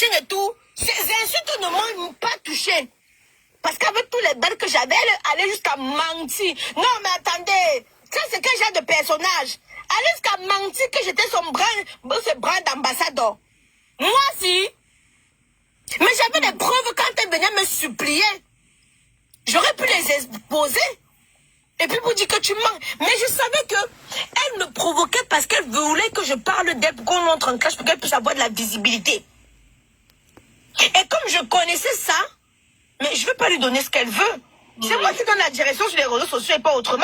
machin et tout. Ces insultes ne m'ont pas touché. Parce qu'avec tous les belles que j'avais, elle allait jusqu'à mentir. Non, mais attendez, ça c'est quel genre de personnage? Elle allait jusqu'à mentir que j'étais son bras d'ambassadeur. Moi si. Mais j'avais des preuves quand elle venait me supplier. J'aurais pu les exposer. Et puis vous dire que tu mens. Mais je savais que elle me provoquait parce qu'elle voulait que je parle d'elle pour qu'on montre en cache pour qu'elle puisse avoir de la visibilité. Et comme je connaissais ça, mais je ne veux pas lui donner ce qu'elle veut. C'est moi qui donne la direction sur les réseaux sociaux et pas autrement.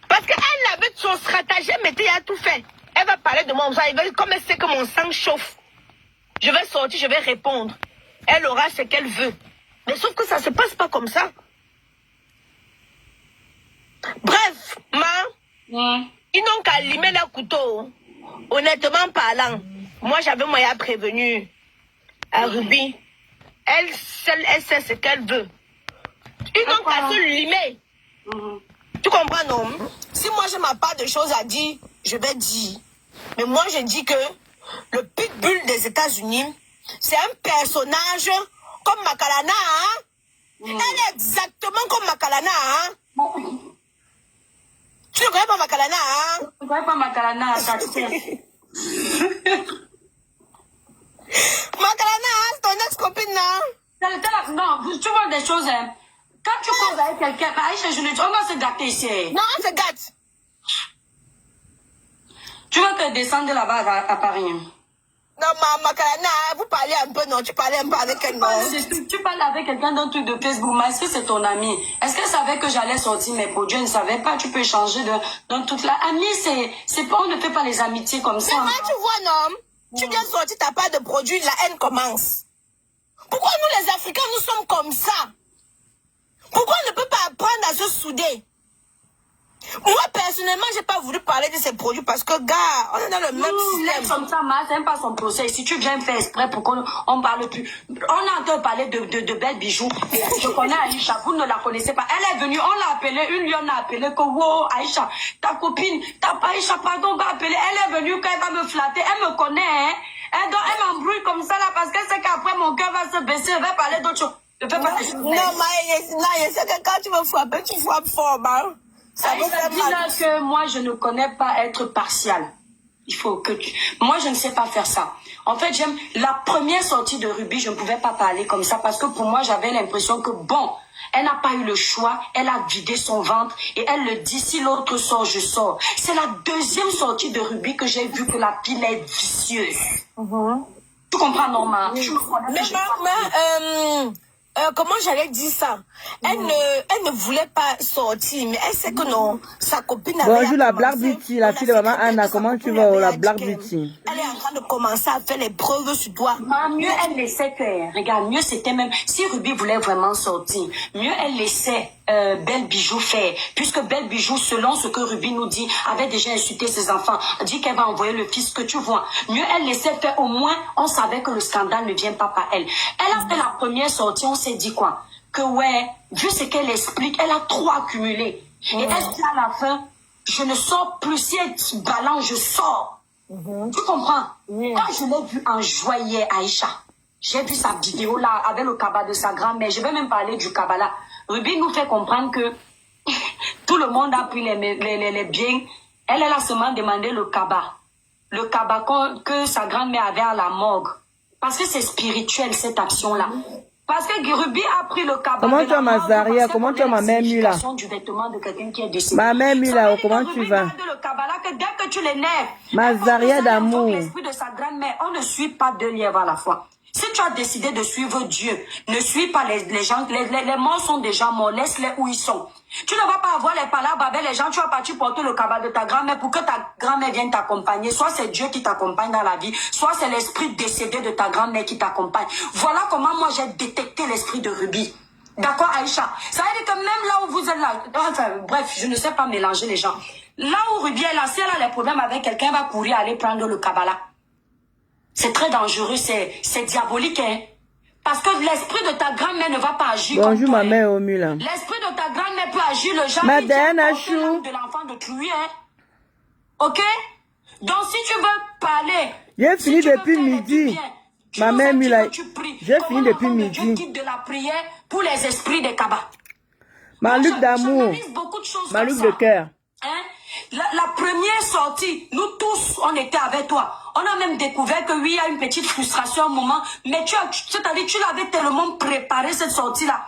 Parce qu'elle avait son stratagème, mais elle a tout fait. Elle va parler de moi, comme elle sait que mon sang chauffe. Je vais sortir, je vais répondre. Elle aura ce qu'elle veut. Mais sauf que ça ne se passe pas comme ça. Bref, ils n'ont qu'à limer leur couteau. Honnêtement parlant, moi j'avais moyen prévenu à Ruby. Elle seule, elle sait ce qu'elle veut. Ils n'ont qu'à se limer. Tu comprends, non? Si moi j'ai ma part de choses à dire, je vais dire. Mais moi je dis que le pitbull des États-Unis, c'est un personnage comme Makalana. Hein? Elle est exactement comme Makalana. Hein? Tu ne connais pas Makalana, hein? Je ne connais pas Makalana, ça Makalana, hein, c'est ton ex-copine, hein? Non, tu vois des choses, hein. Quand tu causes avec quelqu'un, Aïcha, on va se gâter ici. Non, on se gâte. Tu vas te descendre là-bas à Paris. Non, Makalana, vous parlez un peu, non? Tu parlais un peu avec elle, non? Tu parles avec quelqu'un dans le truc de Facebook, mais est-ce que c'est ton ami? Est-ce qu'elle savait que j'allais sortir mes produits? Elle ne savait pas, tu peux changer dans toute la... Ami, c'est pas, on ne fait pas les amitiés comme ça. Mais moi, tu vois, non? Tu viens sortir, t'as pas de produit, la haine commence. Pourquoi nous, les Africains, nous sommes comme ça? Pourquoi on ne peut pas apprendre à se souder? Moi, personnellement, j'ai pas voulu parler de ces produits parce que, gars, on est dans le même système. Comme ça, c'est même pas son procès. Si tu viens faire exprès pour qu'on parle plus. On a entendu parler de belles bijoux. Je connais Aïcha, vous ne la connaissez pas. Elle est venue, on l'a appelée, une lionne a appelé que, wow, Aïcha, ta copine, Aïcha, pardon, on va appeler. Elle est venue quand elle va me flatter. Elle me connaît, hein. Elle m'embrouille comme ça, là, parce qu'elle sait qu'après, mon cœur va se baisser. Elle va parler d'autre chose. Non, mais c'est que quand tu veux frapper, tu frappes fort, hein. Ça dit là que moi, je ne connais pas être partial. Il faut que tu... Moi, je ne sais pas faire ça. En fait, j'aime... La première sortie de Ruby, je ne pouvais pas parler comme ça parce que pour moi, j'avais l'impression que, bon, elle n'a pas eu le choix. Elle a vidé son ventre et elle le dit, si l'autre sort, je sors. C'est la deuxième sortie de Ruby que j'ai vu que la pile est vicieuse. Tu comprends, Norma? Je me connais. Comment j'allais dire ça? Elle ne voulait pas sortir, mais elle sait que non, sa copine avait... Bonjour la Black Beauty, la fille de maman Anna, comment tu vas, la Black Beauty? Elle est en train de commencer à faire les preuves sur toi. Mieux elle laissait faire. Regarde, mieux c'était même... Si Ruby voulait vraiment sortir, mieux elle laissait Belle Bijou faire. Puisque Belle Bijou, selon ce que Ruby nous dit, avait déjà insulté ses enfants, dit qu'elle va envoyer le fils que tu vois. Mieux elle laissait faire, au moins on savait que le scandale ne vient pas par elle. Elle a fait la première sortie, on s'est dit quoi? Que ouais, vu ce qu'elle explique, elle a trop accumulé. Et elle dit à la fin, je ne sors plus, si elle balance, je sors. Tu comprends? Quand je l'ai vue en joyer, Aïcha, j'ai vu sa vidéo là avec le cabas de sa grand-mère. Je vais même parler du cabas là. Ruby nous fait comprendre que tout le monde a pris les biens. Elle a seulement demandé le cabas. Le cabas que sa grand-mère avait à la morgue. Parce que c'est spirituel cette action-là. Parce que Ruby a pris le cabas. Comment tu as ma Zaria? Comment tu as ma mère Mula? Ma mère Mula, comment tu vas? Le cabas là, que dès que tu l'énerves, ma Zaria d'amour. L'esprit de sa grand-mère, on ne suit pas deux lièvres à la fois. Si tu as décidé de suivre Dieu, ne suis pas les gens, les morts sont déjà morts, laisse-les où ils sont. Tu ne vas pas avoir les palabres avec les gens, tu vas partir porter le cabas de ta grand-mère pour que ta grand-mère vienne t'accompagner. Soit c'est Dieu qui t'accompagne dans la vie, soit c'est l'esprit décédé de ta grand-mère qui t'accompagne. Voilà comment moi j'ai détecté l'esprit de Ruby. D'accord, Aïcha? Ça veut dire que même là où vous êtes là, enfin, bref, je ne sais pas mélanger les gens. Là où Ruby est là, si elle a les problèmes avec quelqu'un, va courir aller prendre le cabas là. C'est très dangereux, c'est diabolique, hein. Parce que l'esprit de ta grand-mère ne va pas agir. Bonjour ma mère au mur là. L'esprit de ta grand-mère peut agir le genre Madame Achou de l'enfant de Chloé, hein. Ok? Donc, si tu veux parler... J'ai fini depuis midi. Ma mère Mula, j'ai fini depuis midi. Dieu quitte de la prière pour les esprits des cabas. Ma lutte d'amour, ma lutte de cœur. Hein? La première sortie, nous tous, on était avec toi. On a même découvert que oui, il y a une petite frustration au moment, mais c'est-à-dire tu l'avais tellement préparé cette sortie-là.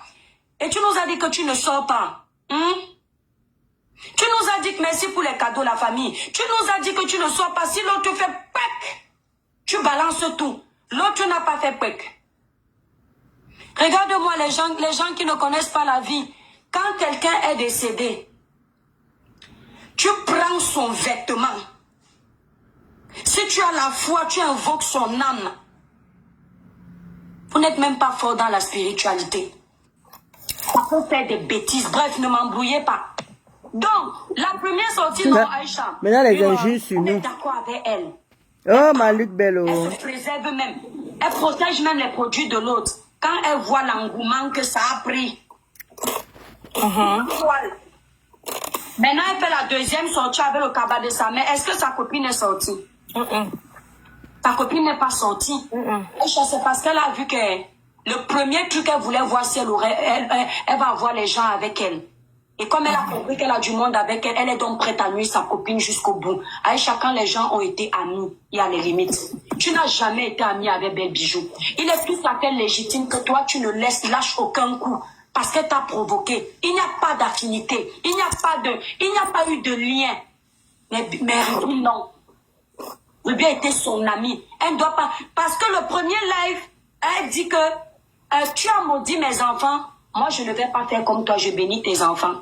Et tu nous as dit que tu ne sors pas. Hein? Tu nous as dit que merci pour les cadeaux, la famille. Tu nous as dit que tu ne sors pas. Si l'autre fait pec, tu balances tout. L'autre n'a pas fait pec. Regarde-moi les gens qui ne connaissent pas la vie. Quand quelqu'un est décédé, tu prends son vêtement. Si tu as la foi, tu invoques son âme. Vous n'êtes même pas fort dans la spiritualité. Ça peut faire des bêtises. Bref, ne m'embrouillez pas. Donc, la première sortie, non, Aïcha. Maintenant, les injures sur nous. On est nous. d'accord avec elle. Oh, ma Luc Bello. Elle se préserve même. Elle protège même les produits de l'autre. Quand elle voit l'engouement que ça a pris. Voilà. Maintenant, elle fait la deuxième sortie avec le cabas de sa mère. Est-ce que sa copine est sortie? Ta copine n'est pas sortie. C'est parce qu'elle a vu que le premier truc qu'elle voulait voir, c'est elle va voir les gens avec elle. Et comme elle a compris qu'elle a du monde avec elle, elle est donc prête à nuire sa copine jusqu'au bout. Aïcha, quand les gens ont été amis, il y a les limites. Tu n'as jamais été amie avec Belle Bijou. Il est plus à fait légitime que toi, tu ne lâches aucun coup. Parce qu'elle t'a provoqué. Il n'y a pas d'affinité. Il n'y a pas eu de lien. Mais Ruby, non. Ruby a été son amie. Elle ne doit pas. Parce que le premier live, elle dit que tu as maudit mes enfants. Moi, je ne vais pas faire comme toi. Je bénis tes enfants.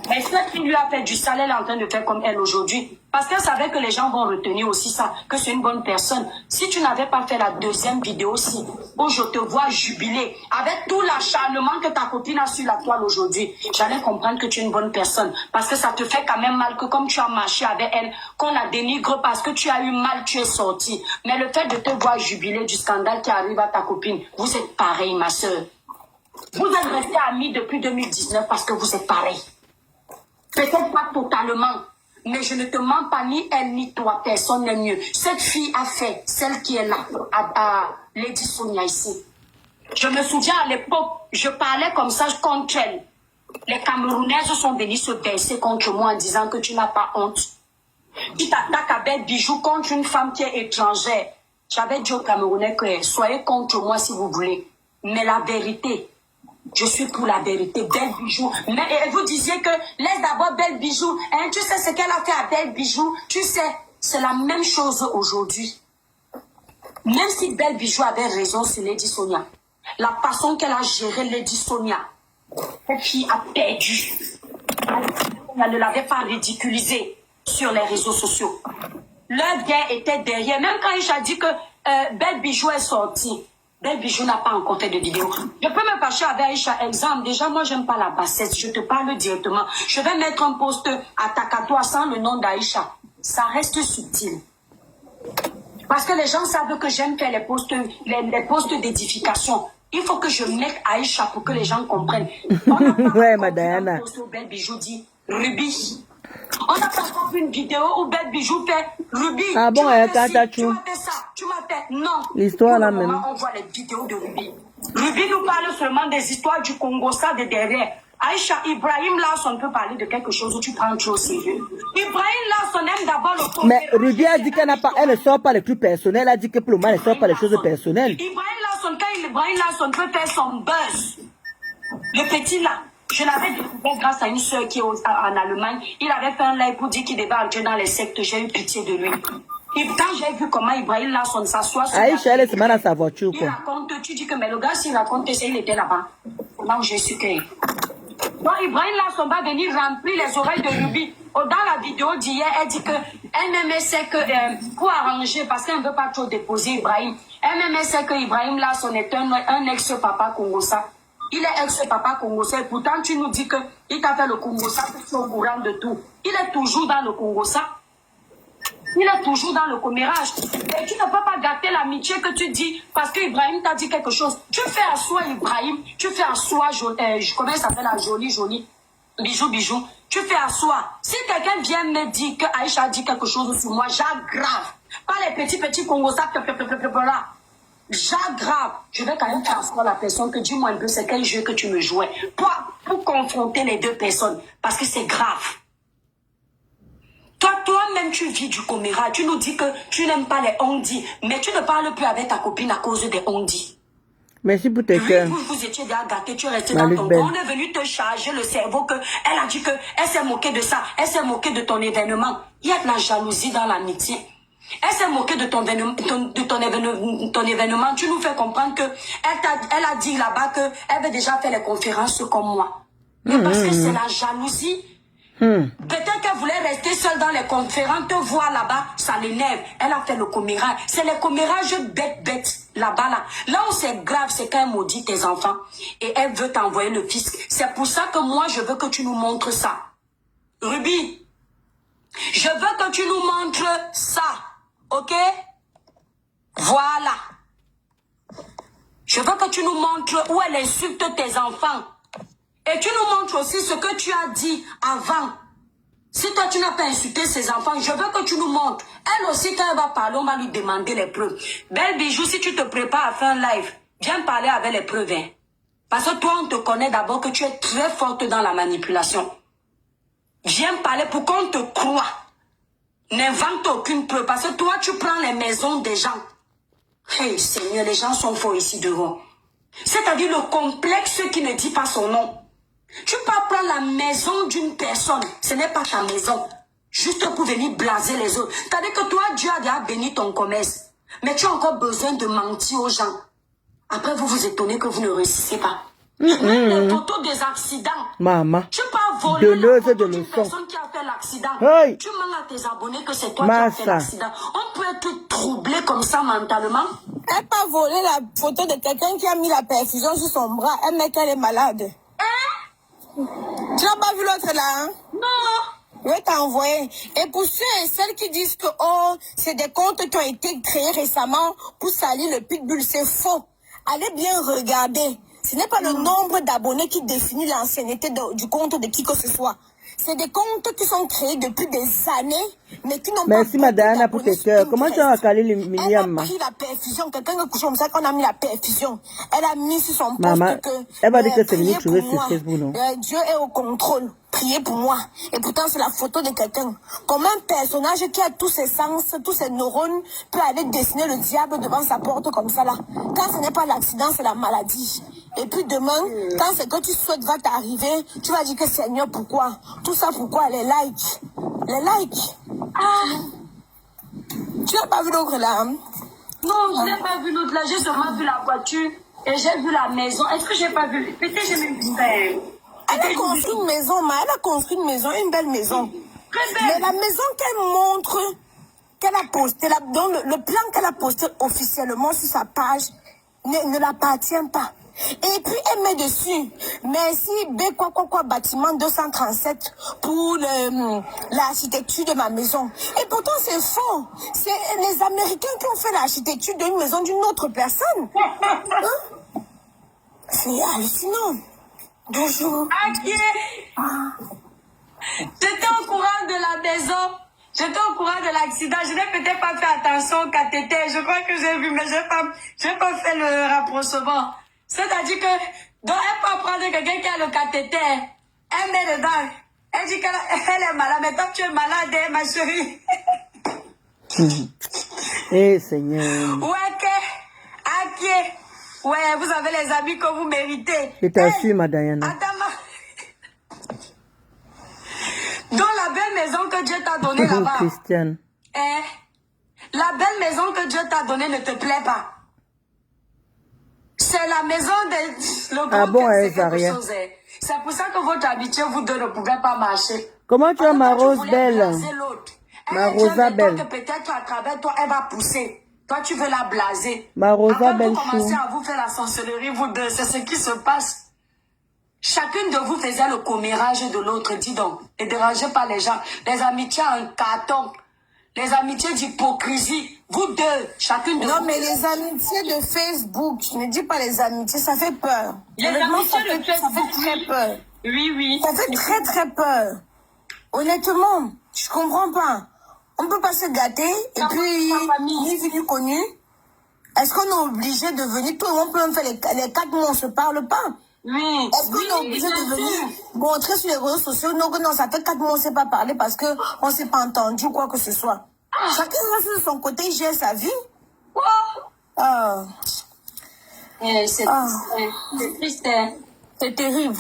Mais celle qui lui a fait du sale, elle est en train de faire comme elle aujourd'hui. Parce qu'elle savait que les gens vont retenir aussi ça, que c'est une bonne personne. Si tu n'avais pas fait la deuxième vidéo aussi, où je te vois jubiler, avec tout l'acharnement que ta copine a sur la toile aujourd'hui, j'allais comprendre que tu es une bonne personne. Parce que ça te fait quand même mal que comme tu as marché avec elle, qu'on la dénigre parce que tu as eu mal, tu es sorti. Mais le fait de te voir jubiler du scandale qui arrive à ta copine, vous êtes pareil, ma soeur. Vous êtes restés amis depuis 2019 parce que vous êtes pareil. Peut-être pas totalement, mais je ne te mens pas, ni elle ni toi, personne n'est mieux. Cette fille a fait, celle qui est là, à Lady Sonia ici. Je me souviens à l'époque, je parlais comme ça contre elle. Les Camerounaises sont venues se baisser contre moi en disant que tu n'as pas honte. Tu t'attaques avec Bijou contre une femme qui est étrangère. J'avais dit aux Camerounais que soyez contre moi si vous voulez. Mais la vérité, je suis pour la vérité. Belle Bijou. Mais vous disiez que laisse d'abord Belle Bijou. Hein, tu sais ce qu'elle a fait à Belle Bijou. Tu sais, c'est la même chose aujourd'hui. Même si Belle Bijou avait raison sur Lady Sonia, la façon qu'elle a géré Lady Sonia, cette fille a perdu. Elle ne l'avait pas ridiculisée sur les réseaux sociaux. Leur guerre était derrière. Même quand il a dit que Belle Bijou est sortie, Belle Bijou n'a pas encore fait de vidéo. Je peux me fâcher avec Aïcha. Exemple, déjà, moi, j'aime pas la bassesse. Je te parle directement. Je vais mettre un post attaque à toi sans le nom d'Aïcha. Ça reste subtil. Parce que les gens savent que j'aime faire les posts d'édification. Il faut que je mette Aïcha pour que les gens comprennent. Ouais, ma Diana. Belle Bijou dit Ruby. On a pas encore une vidéo où Belle Bijou fait Ruby. Ah bon, tu m'as fait ça, tu m'as fait non. L'histoire là même. On voit les vidéos de Ruby. Ruby nous parle seulement des histoires du Congo, ça de derrière. Aïcha, Ibrahim Larson peut parler de quelque chose où tu prends trop au sérieux. Ibrahim Larson aime d'abord le Congo. Mais Ruby a dit qu'elle ne sort pas les trucs personnels. Elle a dit que pour le moment, elle ne sort pas les choses personnelles. Ibrahim Larson, quand Ibrahim Larson peut faire son buzz, le petit là, je l'avais découvert grâce à une soeur qui est en Allemagne. Il avait fait un live pour dire qu'il devait entrer dans les sectes. J'ai eu pitié de lui. Et quand j'ai vu comment Ibrahim Larson s'assoit sur Aïcha, elle est dans sa voiture. Il raconte, tu dis que mais le gars, s'il raconte, c'est il était là-bas. Là où j'ai su que... Donc Ibrahim Larson va venir remplir les oreilles de Ruby. Dans la vidéo d'hier, elle dit que elle-même sait que pour arranger, parce qu'elle ne veut pas trop déposer Ibrahim, elle-même sait que Ibrahim Larson est un ex-papa congossa. Il est ex-papa congossa. Et pourtant, tu nous dis qu'il t'a fait le congossa, tu es au courant de tout. Il est toujours dans le congossa. Il est toujours dans le commérage. Et tu ne peux pas gâter l'amitié que tu dis parce que Ibrahim t'a dit quelque chose. Tu fais à soi Ibrahim, tu fais à soi, comment elle s'appelle la jolie. Bijou, tu fais asseoir. Si quelqu'un vient me dire que Aïcha a dit quelque chose sur moi, j'aggrave. Pas les petits Congos, ça, là. J'aggrave. Je vais quand même faire asseoir la personne que dis-moi un peu c'est quel jeu que tu me jouais. Pour confronter les deux personnes. Parce que c'est grave. Toi-même, tu vis du coméra. Tu nous dis que tu n'aimes pas les ondis. Mais tu ne parles plus avec ta copine à cause des ondis. Merci pour tes cœurs. Vous étiez déjà gâtés, tu restais dans ton corps. On est venu te charger le cerveau que elle a dit que elle s'est moquée de ça. Elle s'est moquée de ton événement. Il y a de la jalousie dans l'amitié. Elle s'est moquée de ton événement. Tu nous fais comprendre que elle a dit là-bas que elle veut déjà faire les conférences comme moi. Mais parce que c'est la jalousie. Peut-être qu'elle voulait rester seule dans les conférences, te voir là-bas, ça l'énerve. Elle a fait le commérage. C'est les commérages bêtes là-bas là. Là où c'est grave, c'est quand elle maudit tes enfants et elle veut t'envoyer le fisc. C'est pour ça que moi, je veux que tu nous montres ça. Ruby, je veux que tu nous montres ça. Ok? Voilà. Je veux que tu nous montres où elle insulte tes enfants. Et tu nous montres aussi ce que tu as dit avant. Si toi, tu n'as pas insulté ses enfants, je veux que tu nous montres. Elle aussi, quand elle va parler, on va lui demander les preuves. Belle Bijou, si tu te prépares à faire un live, viens parler avec les preuves. Hein. Parce que toi, on te connaît d'abord que tu es très forte dans la manipulation. Viens parler pour qu'on te croie. N'invente aucune preuve. Parce que toi, tu prends les maisons des gens. Hey, Seigneur, les gens sont forts ici devant. C'est-à-dire le complexe qui ne dit pas son nom. Tu peux prendre la maison d'une personne, ce n'est pas ta maison, juste pour venir blaser les autres. C'est-à-dire que toi, Dieu a déjà béni ton commerce, mais tu as encore besoin de mentir aux gens. Après, vous vous étonnez que vous ne réussissez pas. Même les photos des accidents. Maman, tu peux voler la photo d'une leçons. personne qui a fait l'accident. Hey. Tu mens à tes abonnés que c'est toi qui as fait l'accident. On peut être troublé comme ça mentalement. Elle n'a pas volé la photo de quelqu'un qui a mis la perfusion sur son bras. Elle met qu'elle est malade. Tu n'as pas vu l'autre là, hein? Non. Je vais t'envoyer. Et pour ceux et celles qui disent que oh, c'est des comptes qui ont été créés récemment pour salir le pitbull, c'est faux. Allez bien regarder. Ce n'est pas le nombre d'abonnés qui définit l'ancienneté du compte de qui que ce soit. C'est des comptes qui sont créés depuis des années, mais qui n'ont pas... Merci Madame pour tes cœurs. Comment tu as calé le millième? Elle a pris la perfusion. Quelqu'un a couché comme ça qu'on a mis la perfusion. Elle a mis sur son poste Maman, que... elle va dire que c'est venu trouver sur Facebook, non? Dieu est au contrôle. Priez pour moi. Et pourtant, c'est la photo de quelqu'un. Comme un personnage qui a tous ses sens, tous ses neurones, peut aller dessiner le diable devant sa porte comme ça là. Quand ce n'est pas l'accident, c'est la maladie. Et puis demain, quand ce que tu souhaites va t'arriver, tu vas dire que Seigneur, pourquoi? Tout ça, pourquoi? Les likes. Les likes. Ah! Tu n'as pas vu l'autre là, hein? Non, je n'ai pas vu l'autre là. J'ai seulement vu la voiture et j'ai vu la maison. Est-ce que j'ai pas vu? Peut-être j'ai même vu ça. Elle a construit une maison, elle a construit une maison, une belle maison. Très belle. Mais la maison qu'elle montre, qu'elle a posté, le plan qu'elle a posté officiellement sur sa page ne l'appartient pas. Et puis elle met dessus, merci B quoi bâtiment 237 pour l'architecture de ma maison. Et pourtant c'est faux. C'est les Américains qui ont fait l'architecture d'une maison d'une autre personne. Hein? C'est hallucinant. Bonjour. Ok. J'étais au courant de la maison. J'étais au courant de l'accident. Je n'ai peut-être pas fait attention au cathéter. Je crois que j'ai vu, mais je n'ai pas fait le rapprochement. C'est-à-dire que, donc, elle peut prendre quelqu'un qui a le cathéter. Elle met dedans. Elle dit qu'elle est malade. Mais toi, tu es malade, hein, ma chérie. Eh, Seigneur. Ouais, ouais, vous avez les amis que vous méritez. Je t'assure, ma Diana. Dans la belle maison que Dieu t'a donnée là-bas. Christiane. La belle maison que Dieu t'a donnée ne te plaît pas. C'est la maison de... Ah bon, Zaria. C'est pour ça que votre amitié, vous deux, ne pouvez pas marcher. Comment tu as ma rose belle? Ma rosa belle. Que peut-être à travers toi, elle va pousser. Toi, tu veux la blaser. Ma rosa belle. Vous commencez à vous faire la sorcellerie, vous deux. C'est ce qui se passe. Chacune de vous faisait le commérage de l'autre, dis donc. Ne dérangez pas les gens. Les amitiés en carton. Les amitiés d'hypocrisie. Vous deux, chacune de vous. Non, mais les amitiés de Facebook, je ne dis pas les amitiés, ça fait peur. Les amitiés de Facebook, ça fait très peur. Oui, oui. Ça fait très, très peur. Honnêtement, je comprends pas. On peut pas se gâter et puis, ni vu ni connu. Est-ce qu'on est obligé de venir? Tout le monde peut même faire les 4 mois, on se parle pas. Oui. Est-ce qu'on est obligé de venir montrer sur les réseaux sociaux? Non, non, ça fait 4 mois, on ne s'est pas parlé parce qu'on ne s'est pas entendu ou quoi que ce soit. Chacun reste de son côté, il gère sa vie. Ah. C'est triste. C'est terrible.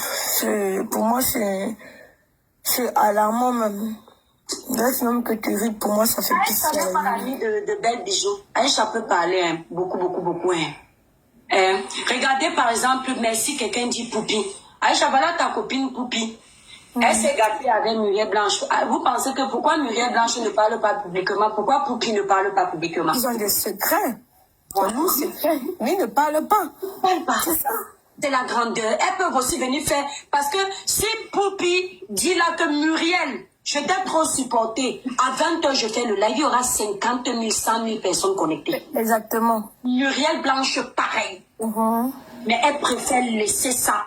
Pour moi, c'est alarmant même. Reste même que terrible. Pour moi, ça fait plus. Aïcha n'est pas l'amie de Belle Bijou. Aïcha peut parler hein, beaucoup. Regardez par exemple, merci, quelqu'un dit Poupi. Aïcha, voilà ta copine Poupi. Elle s'est gâtée avec Muriel Blanche. Vous pensez que pourquoi Muriel Blanche ne parle pas publiquement? Pourquoi Poupi ne parle pas publiquement? Ils ont des secrets. Nous, secrets. Mais ils ne parlent pas. C'est ça. C'est la grandeur. Elles peuvent aussi venir faire. Parce que si Poupi dit là que Muriel, je t'ai trop supporté, à 20h je fais le live, il y aura 50 000, 100 000 personnes connectées. Exactement. Muriel Blanche, pareil. Mais elles préfèrent laisser ça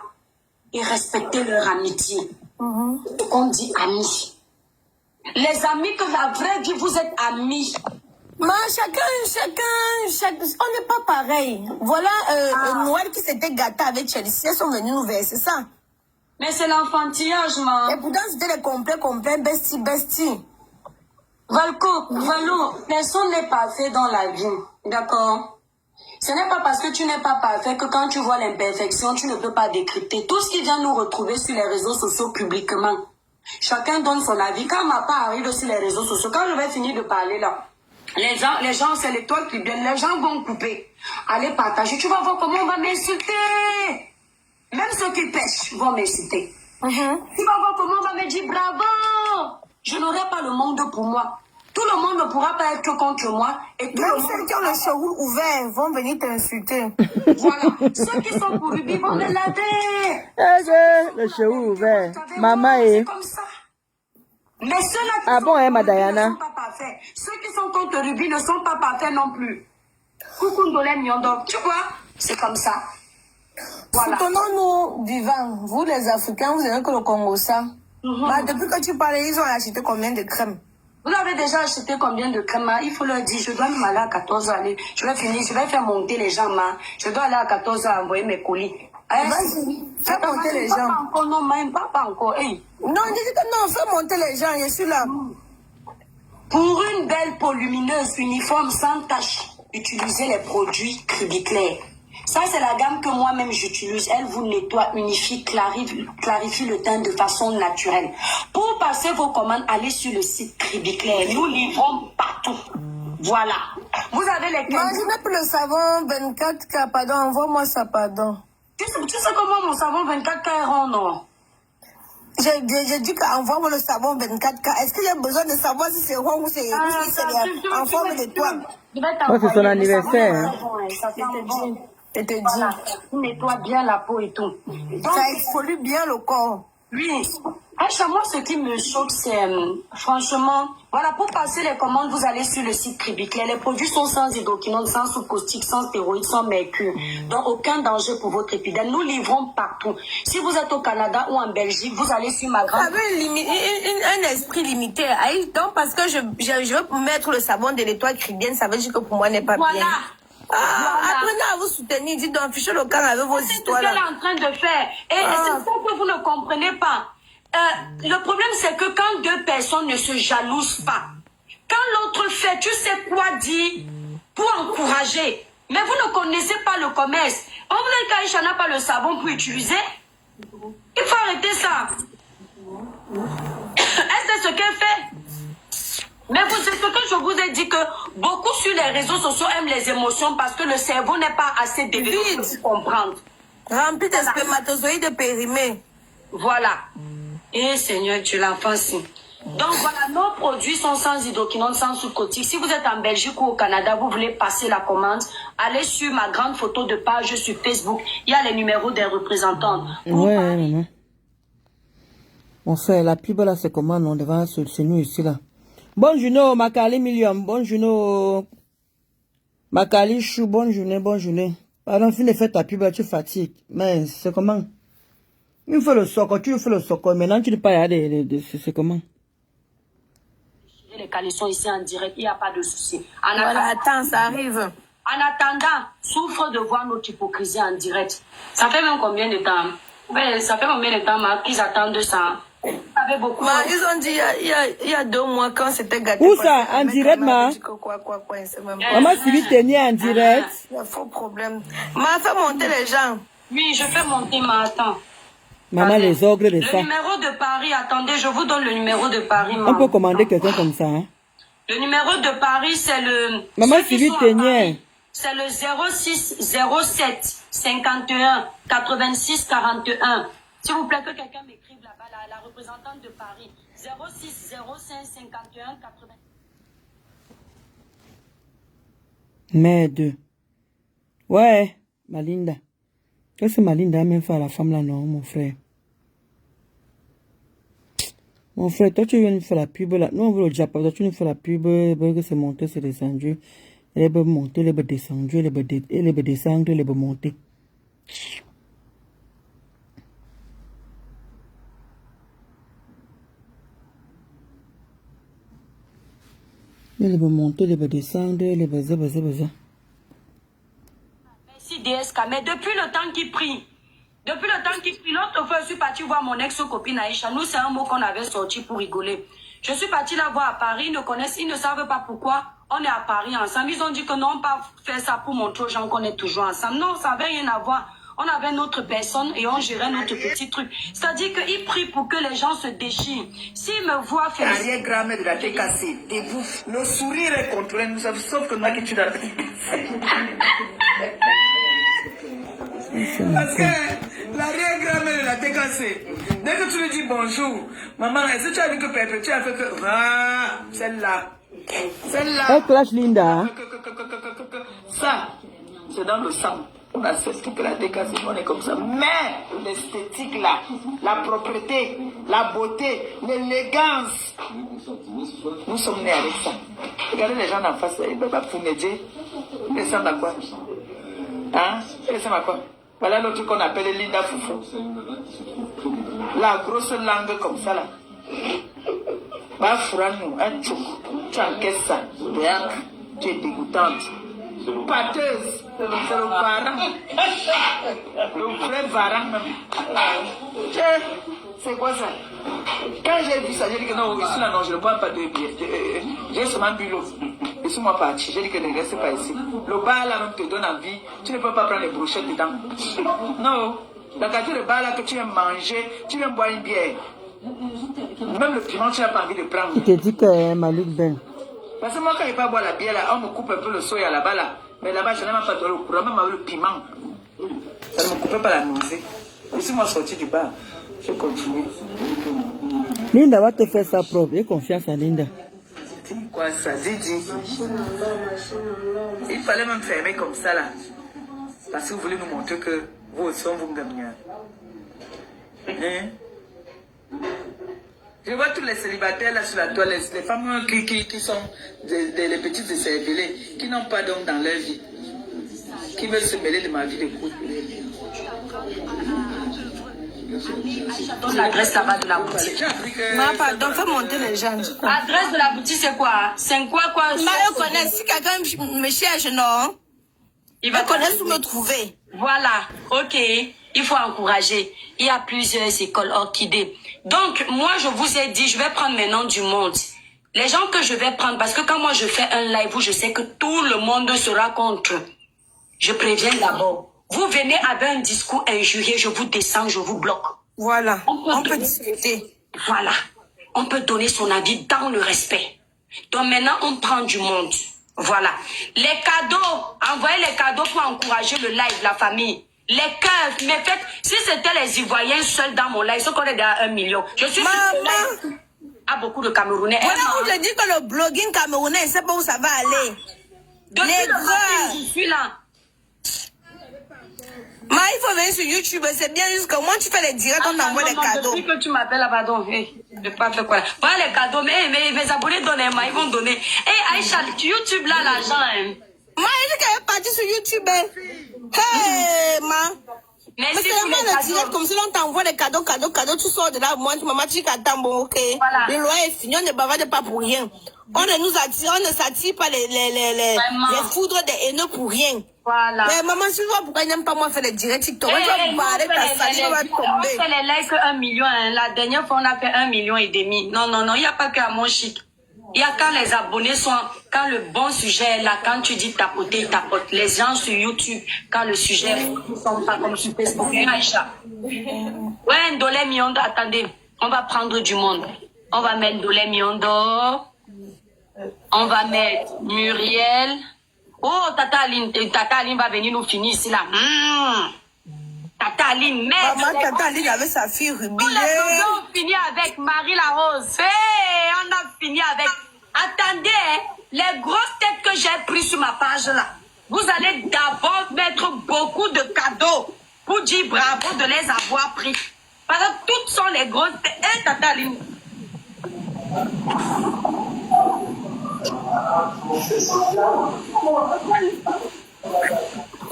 et respecter leur amitié. Ce qu'on dit amis. Les amis que la vraie vie, vous êtes amis. Mais chacun, on n'est pas pareil. Voilà, Noël qui s'était gâté avec Chelsea, elles sont venues nous verser ça. Mais c'est l'enfantillage, man. Et pourtant, c'était les complets, bestie. Valo, personne n'est parfait dans la vie, d'accord? Ce n'est pas parce que tu n'es pas parfait que quand tu vois l'imperfection, tu ne peux pas décrypter. Tout ce qui vient nous retrouver sur les réseaux sociaux publiquement, chacun donne son avis. Quand ma part arrive sur les réseaux sociaux, quand je vais finir de parler là, les gens, c'est les toiles qui viennent, les gens vont couper. Allez partager, tu vas voir comment on va m'insulter. Même ceux qui pêchent vont m'insulter. Tu vas voir comment on va me dire bravo. Je n'aurai pas le monde pour moi. Tout le monde ne pourra pas être contre moi. Et tout même ceux qui ont le show ouvert vont venir t'insulter. Voilà. Ceux qui sont pour Ruby vont me laver. Le show ouvert. Maman est. C'est comme ça. Mais ceux-là qui ah sont bon, pour Madayana? Ruby ne sont pas parfaits. Ceux qui sont contre Ruby ne sont pas parfaits non plus. Coucou Ndolé Miondo. Tu vois, c'est comme ça. Voilà. Soutenons-nous vivants. Vous, les Africains, vous n'avez que le Congo, ça. Depuis que tu parlais, ils ont acheté combien de crèmes? Vous avez déjà acheté combien de crèmes? Il faut leur dire, je dois me aller à 14h aller. Je vais finir, je vais faire monter les gens. Je dois aller à 14h envoyer mes colis. Vas-y, fais monter les gens. Pas encore, non, même pas encore. Hey. Non, dis que non, fais monter les gens, je suis là. Pour une belle peau lumineuse, uniforme, sans tache, utilisez les produits Cribiclair. Ça, c'est la gamme que moi-même j'utilise. Elle vous nettoie, unifie, clarifie le teint de façon naturelle. Pour passer vos commandes, allez sur le site Cribiclair. Nous livrons partout. Voilà. Vous avez les... Moi, je n'ai plus le savon 24K, pardon. Envoie-moi ça, pardon. Tu sais comment mon savon 24K est rond, non? J'ai dit qu'envoie-moi le savon 24K. Est-ce qu'il y a besoin de savoir si c'est rond ou c'est en forme d'étoile? C'est son anniversaire. Ça fait bon. Je te dis. Voilà. Nettoie bien la peau et tout. Donc, ça exfolie bien le corps. Oui. Aïcha, moi, ce qui me choque, c'est franchement, voilà, pour passer les commandes, vous allez sur le site Cribiclair. Les produits sont sans hydroquinone, sans soude caustique, sans stéroïdes, sans mercure. Donc, aucun danger pour votre épiderme. Nous livrons partout. Si vous êtes au Canada ou en Belgique, vous allez sur ma grande... Vous avez un esprit limité. Donc, parce que je veux mettre le savon de l'étoile cribienne, ça veut dire que pour moi, n'est pas bien. Voilà. Apprenez à vous soutenir, dites donc, fichez le camp avec vos histoires. C'est ce qu'elle est en train de faire. Et c'est ça que vous ne comprenez pas. Le problème, c'est que quand deux personnes ne se jalousent pas, quand l'autre fait, tu sais quoi dire pour encourager. Mais vous ne connaissez pas le commerce. On vous dit qu'Aïcha n'a pas le savon pour utiliser. Il faut arrêter ça. Est-ce ce qu'elle fait? Mais c'est ce que je vous ai dit, que beaucoup sur les réseaux sociaux aiment les émotions parce que le cerveau n'est pas assez développé pour comprendre. Rempli de spermatozoïdes périmés. Voilà. Et Seigneur Dieu, l'enfant si. Donc voilà, nos produits sont sans hydroquinone, sans soude caustique. Si vous êtes en Belgique ou au Canada, vous voulez passer la commande, allez sur ma grande photo de page sur Facebook. Il y a les numéros des représentants. Ouais, maman. On fait la pub là, c'est comment on devant c'est nous ici là. Bonne journée, Makali Million. Bonne journée, Makali Chou. Bonne journée, bonne journée. Pardon, fais ta pub là, tu fatigues. Mais c'est comment? Il fait le soco, tu fais le soco. Maintenant, tu ne peux pas y aller. C'est comment? Les caleçons ici en direct, il n'y a pas de souci. Voilà, attends, ça arrive. En attendant, souffre de voir notre hypocrisie en direct. Ça fait même combien de temps? Ouais, ça fait combien de temps qu'ils attendent ça? Ça fait beaucoup. Ils ont dit il y a 2 mois quand c'était gâté. Où ça? En direct, ma? Maman Sylvie tenait en direct. Il y a faux problème. Ma, fais monter les gens. Oui, je fais monter, ma, attends. Maman, les ogres de ça. Le numéro de Paris, attendez, je vous donne le numéro de Paris, maman. On peut commander quelqu'un comme ça, hein? Le numéro de Paris, c'est le... Maman Sylvie tenait. C'est le 06 07 51 86 41. S'il vous plaît, que quelqu'un m'écrive là-bas, la représentante de Paris. 06 05 51 80. Merde. Ouais, Malinda. Qu'est-ce que Malinda même fait à la femme là, non, mon frère? Mon frère, toi tu viens de faire la pub là. Nous on veut le Japon, toi tu viens de faire la pub, que c'est monté, c'est descendu. Elle est montée, elle est descendue, elle est descendue, elle est montée. Elle est montée, elle est descendue, elle est bazar. Merci DSK, mais depuis le temps qu'il prie, l'autre fois je suis partie voir mon ex-copine Aïcha. Nous c'est un mot qu'on avait sorti pour rigoler. Je suis partie la voir à Paris, ils ne savent pas pourquoi on est à Paris ensemble. Ils ont dit que non, pas faire ça pour montrer aux gens qu'on est toujours ensemble. Non, ça n'avait rien à voir. On avait notre personne et on gérait notre petit truc. C'est-à-dire qu'ils prient pour que les gens se déchirent. S'ils me voient faire... L'arrière-grand-mère de la TKC, debout. Le sourire est contrôlé, nous savons, sauf que moi qui tu l'as dit. Parce que l'arrière-grand-mère de la TKC, dès que tu lui dis bonjour, maman, est-ce que tu as vu que Pépé, tu as fait que... Ah, celle-là. Celle-là. Elle clash Linda. Ça, c'est dans le sang. On accepte que la TKC, on est comme ça. Mais l'esthétique là, la propreté, la beauté, l'élégance, nous sommes nés avec ça. Regardez les gens en face, ils ne peuvent pas fouiner. Ils ressemblent à quoi? Hein? Ils ressemblent à quoi? Voilà l'autre qu'on appelle Linda Foufou. La grosse langue comme ça là. Bah, Fouranou, un tchouk, tu encaisses ça. Tu es dégoûtante. Pâteuse, c'est le parent. Le vrai parent même. C'est quoi ça? Quand j'ai vu ça, j'ai dit que non, ici là, non, je ne bois pas de bière. J'ai seulement bu l'eau. Je suis moi parti. J'ai dit que ne reste pas ici. Le bar là même te donne envie. Tu ne peux pas prendre les brochettes dedans. Non. La qualité de bar là que tu viens manger, tu viens boire une bière. Même le piment, tu n'as pas envie de prendre. Il te dit que Malik Ben. Parce que moi, quand je ne vais pas boire la bière, là, on me coupe un peu le soya là-bas. Là. Mais là-bas, je n'ai même pas donné le courant, même avec le piment. Ça ne me coupait pas la nausée. Et si moi, sorti du bar, je continue. Linda va te faire sa propre. Aie confiance en Linda. Quoi ça, Didi? Il fallait même fermer comme ça, là. Parce que vous voulez nous montrer que vous aussi, vous me gagnez. Hein? Je vois tous les célibataires là sur la toile, les femmes qui sont les petites décervelées, qui n'ont pas d'homme dans leur vie, qui veulent se mêler de ma vie de couple. Donne l'adresse là-bas de la boutique. Pardon, fais monter les gens. L'adresse de la boutique, c'est quoi? C'est quoi? Je connais. Si quelqu'un me cherche, non? Il va connaître où me trouver. Voilà, ok. Il faut encourager. Il y a plusieurs écoles orchidées. Donc, moi, je vous ai dit, je vais prendre maintenant du monde. Les gens que je vais prendre, parce que quand moi je fais un live où je sais que tout le monde sera contre, je préviens d'abord. Vous venez avec un discours injurieux, je vous descends, je vous bloque. Voilà, on peut discuter. Voilà, on peut donner son avis dans le respect. Donc maintenant, on prend du monde. Voilà. Les cadeaux, envoyez les cadeaux pour encourager le live, la famille. Les cœurs, mais faites, si c'était les Ivoiriens seuls dans mon live, ce qu'on est déjà 1 million. Je suis sûr à beaucoup de Camerounais. Voilà où je dis que le blogging camerounais, je ne sais pas où ça va aller. Depuis les gars, je suis là. Il faut venir sur YouTube, c'est bien juste que moi tu fais les directs, on envoie les cadeaux. Depuis que tu m'appelles là, pardon, je ne pas faire quoi là. Voilà les cadeaux, mais mes abonnés donnent, ils vont donner. Hey Aïcha, YouTube là, l'argent. Je dis qu'elle est partie sur YouTube. Hey, Mais Merci c'est pour les vraiment le direct, cadeaux. comme si on t'envoie des cadeaux, tu sors de là, moi, maman, tu attends, bon, ok. Voilà. Le loyer est fini, on ne bavarde pas pour rien. On ne nous attire, on ne s'attire pas les foudres des haineux pour rien. Voilà. Mais maman, je vois pourquoi il n'aime pas moi faire les directs TikTok. On va Nous, parler, ta salive va on tomber. fait les likes 1 million. Hein. La dernière fois, on a fait 1,5 million. Non, non, non, il n'y a pas que à mon chic. Il y a quand les abonnés sont, quand le bon sujet est là, quand tu dis tapoter, ils tapotent. Les gens sur YouTube, quand le sujet ne sont pas comme sur Facebook. Aïcha. Ouais, Ndolé Miondo, attendez, on va prendre du monde. On va mettre Ndolé Miondo. On va mettre Muriel. Oh, Tata Aline va venir nous finir ici là. Tata Aline, merde. Maman, Tata Aline avec sa fille Ruby. On finit avec Marie Larose. Hey, on a fini avec... Attendez, hein, les grosses têtes que j'ai prises sur ma page là, vous allez d'abord mettre beaucoup de cadeaux pour dire bravo de les avoir pris. Parce que toutes sont les grosses têtes. Hey, Tata Aline.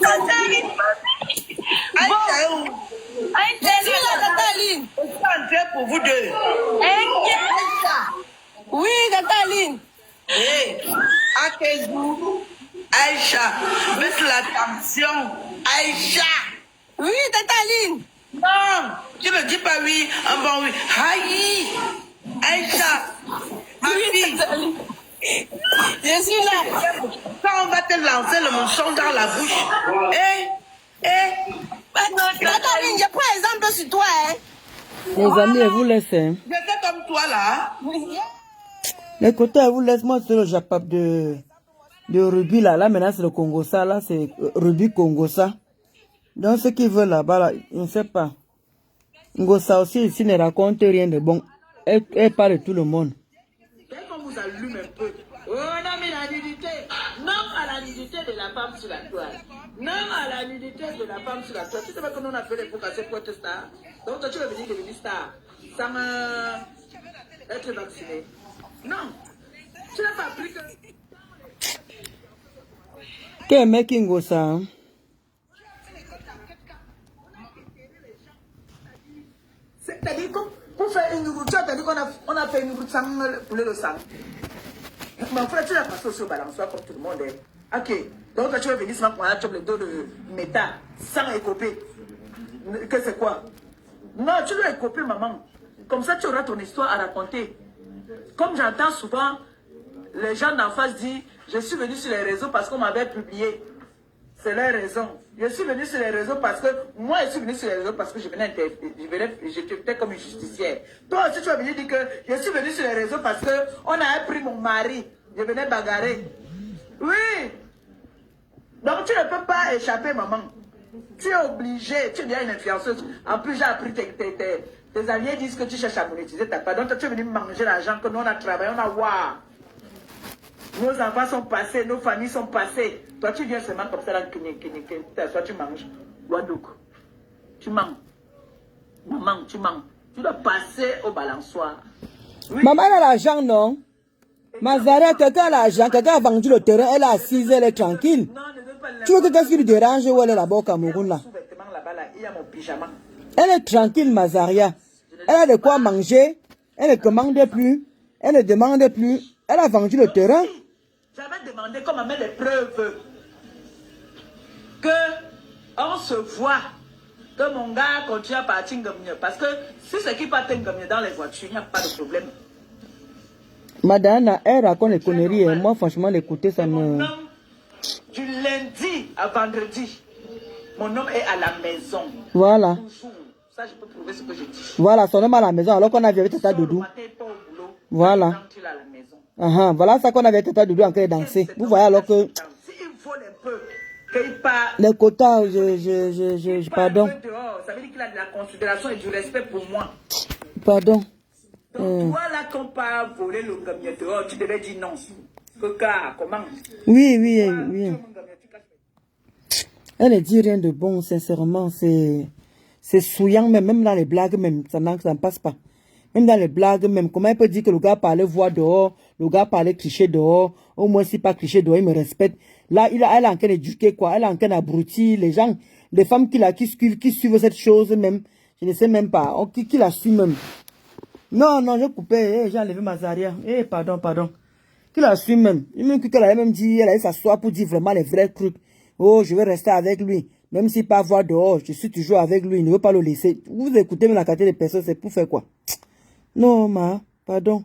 Tata Aline. Bon. Tata Aline. Pour vous deux. Oui, Tata Aline. Hé, Akezou, Aïcha, mettez l'attention, Aïcha. Oui, Tata Aline. Non, tu ne dis pas oui, un bon oui. Aïe, Aïcha, ma fille. Je suis là. Quand on va te lancer le mouchon dans la bouche, Tata Aline, je prends exemple sur toi, hein. Les amis, elle vous laisse. Hein. j'étais comme toi là. Les côtés, elle vous laisse. Moi, c'est le Japap de Ruby là. Là, maintenant, c'est le Congosa. Là, c'est Ruby Congosa. Donc, ce qu'ils veulent là-bas, là, je ne sais pas. Ngosa aussi, ici, ne raconte rien de bon. Elle parle de tout le monde. Dès qu'on vous allume un peu, on a mis la nudité. Non à la nudité de la femme sur la toile. Non à la nudité de la femme sur la toile. Tu sais pas que nous on a fait les pour casser pour être star. Donc toi tu veux venir devenir star sans être vacciné. Non. Tu n'as pas appris que... Quel mec Ngosa, hein? C'est-à-dire pour faire une route, tu as dit qu'on a fait une route sans poulet de sang. Mon frère, tu l'as passé aussi au balançoire comme tout le monde. Hein. Ok. Donc toi tu veux venir seulement pour un job les dos de méta sans écoper. Que c'est quoi? Non, tu dois écoper maman. Comme ça tu auras ton histoire à raconter. Comme j'entends souvent, les gens d'en face disent, je suis venu sur les réseaux parce qu'on m'avait publié. C'est leur raison. Je suis venu sur les réseaux parce que, moi je suis venu sur les réseaux parce que j'étais comme une justicière. Toi aussi tu vas venir dire que je suis venu sur les réseaux parce que on a pris mon mari. Je venais bagarrer. Oui. Donc tu ne peux pas échapper maman. Tu es obligé, tu es déjà une influenceuse. En plus j'ai appris tes alliés disent que tu cherches à monétiser ta part. Donc toi, tu es venu manger l'argent que nous on a travaillé, on a voir. Nos enfants sont passés, nos familles sont passées. Toi, tu viens seulement comme ça, là, toi, tu manges. Guadouk. Tu manges. Maman, tu manges. Tu dois passer au balançoire. Oui. Maman a l'argent, non? Mazara, quelqu'un a l'argent, quelqu'un a vendu le terrain, elle est assise, elle est tranquille. Non, ne veux pas Tu veux que qu'est-ce qui lui dérange où elle est là-bas au Cameroun, là? Il y a mon pyjama. Elle est tranquille, Mazaria. Elle a de quoi manger. Elle ne commande plus. Elle ne demande plus. Elle a vendu le terrain. J'avais demandé qu'on m'amène les preuves que on se voit, que mon gars continue à partir Ngamieux. Parce que si c'est qui part Ngamieux dans les voitures, il n'y a pas de problème. Madame, elle raconte les conneries. Et moi, franchement, l'écouter, ça Mon me... homme, du lundi à vendredi, mon homme est à la maison. Voilà. Toujours. Ça, je peux prouver ce que je dis. Voilà, son homme à la maison, alors qu'on avait Tata Doudou. Voilà. Voilà ça qu'on avait Tata Doudou en train de danser. Vous voyez alors que... S'il vole un peu, qu'il part... Les quotas, pardon. Ça veut dire qu'il a de la considération et du respect pour moi. Pardon. Donc toi là, quand pas voler le camion dehors, tu devais dire non. Que car, comment? Oui. Elle ne dit rien de bon, sincèrement. C'est souillant, même dans les blagues, même, ça ne passe pas. Même dans les blagues, même, comment elle peut dire que le gars parlait voix dehors, le gars parlait cliché dehors, au moins si pas cliché dehors, il me respecte. Là, elle est en train d'éduquer, quoi, elle est en train d'abrutir les gens. les femmes qui suivent cette chose même, je ne sais même pas, qui la suivent même. Non, j'ai coupé, j'ai enlevé ma zaria. Pardon. Qui la suit même. Même qu'elle a même dit, elle allait s'asseoir pour dire vraiment les vrais trucs. Oh, je vais rester avec lui. Même s'il pas voir dehors, je suis toujours avec lui, il ne veut pas le laisser. Vous écoutez même la quantité de personnes, c'est pour faire quoi? Non, pardon.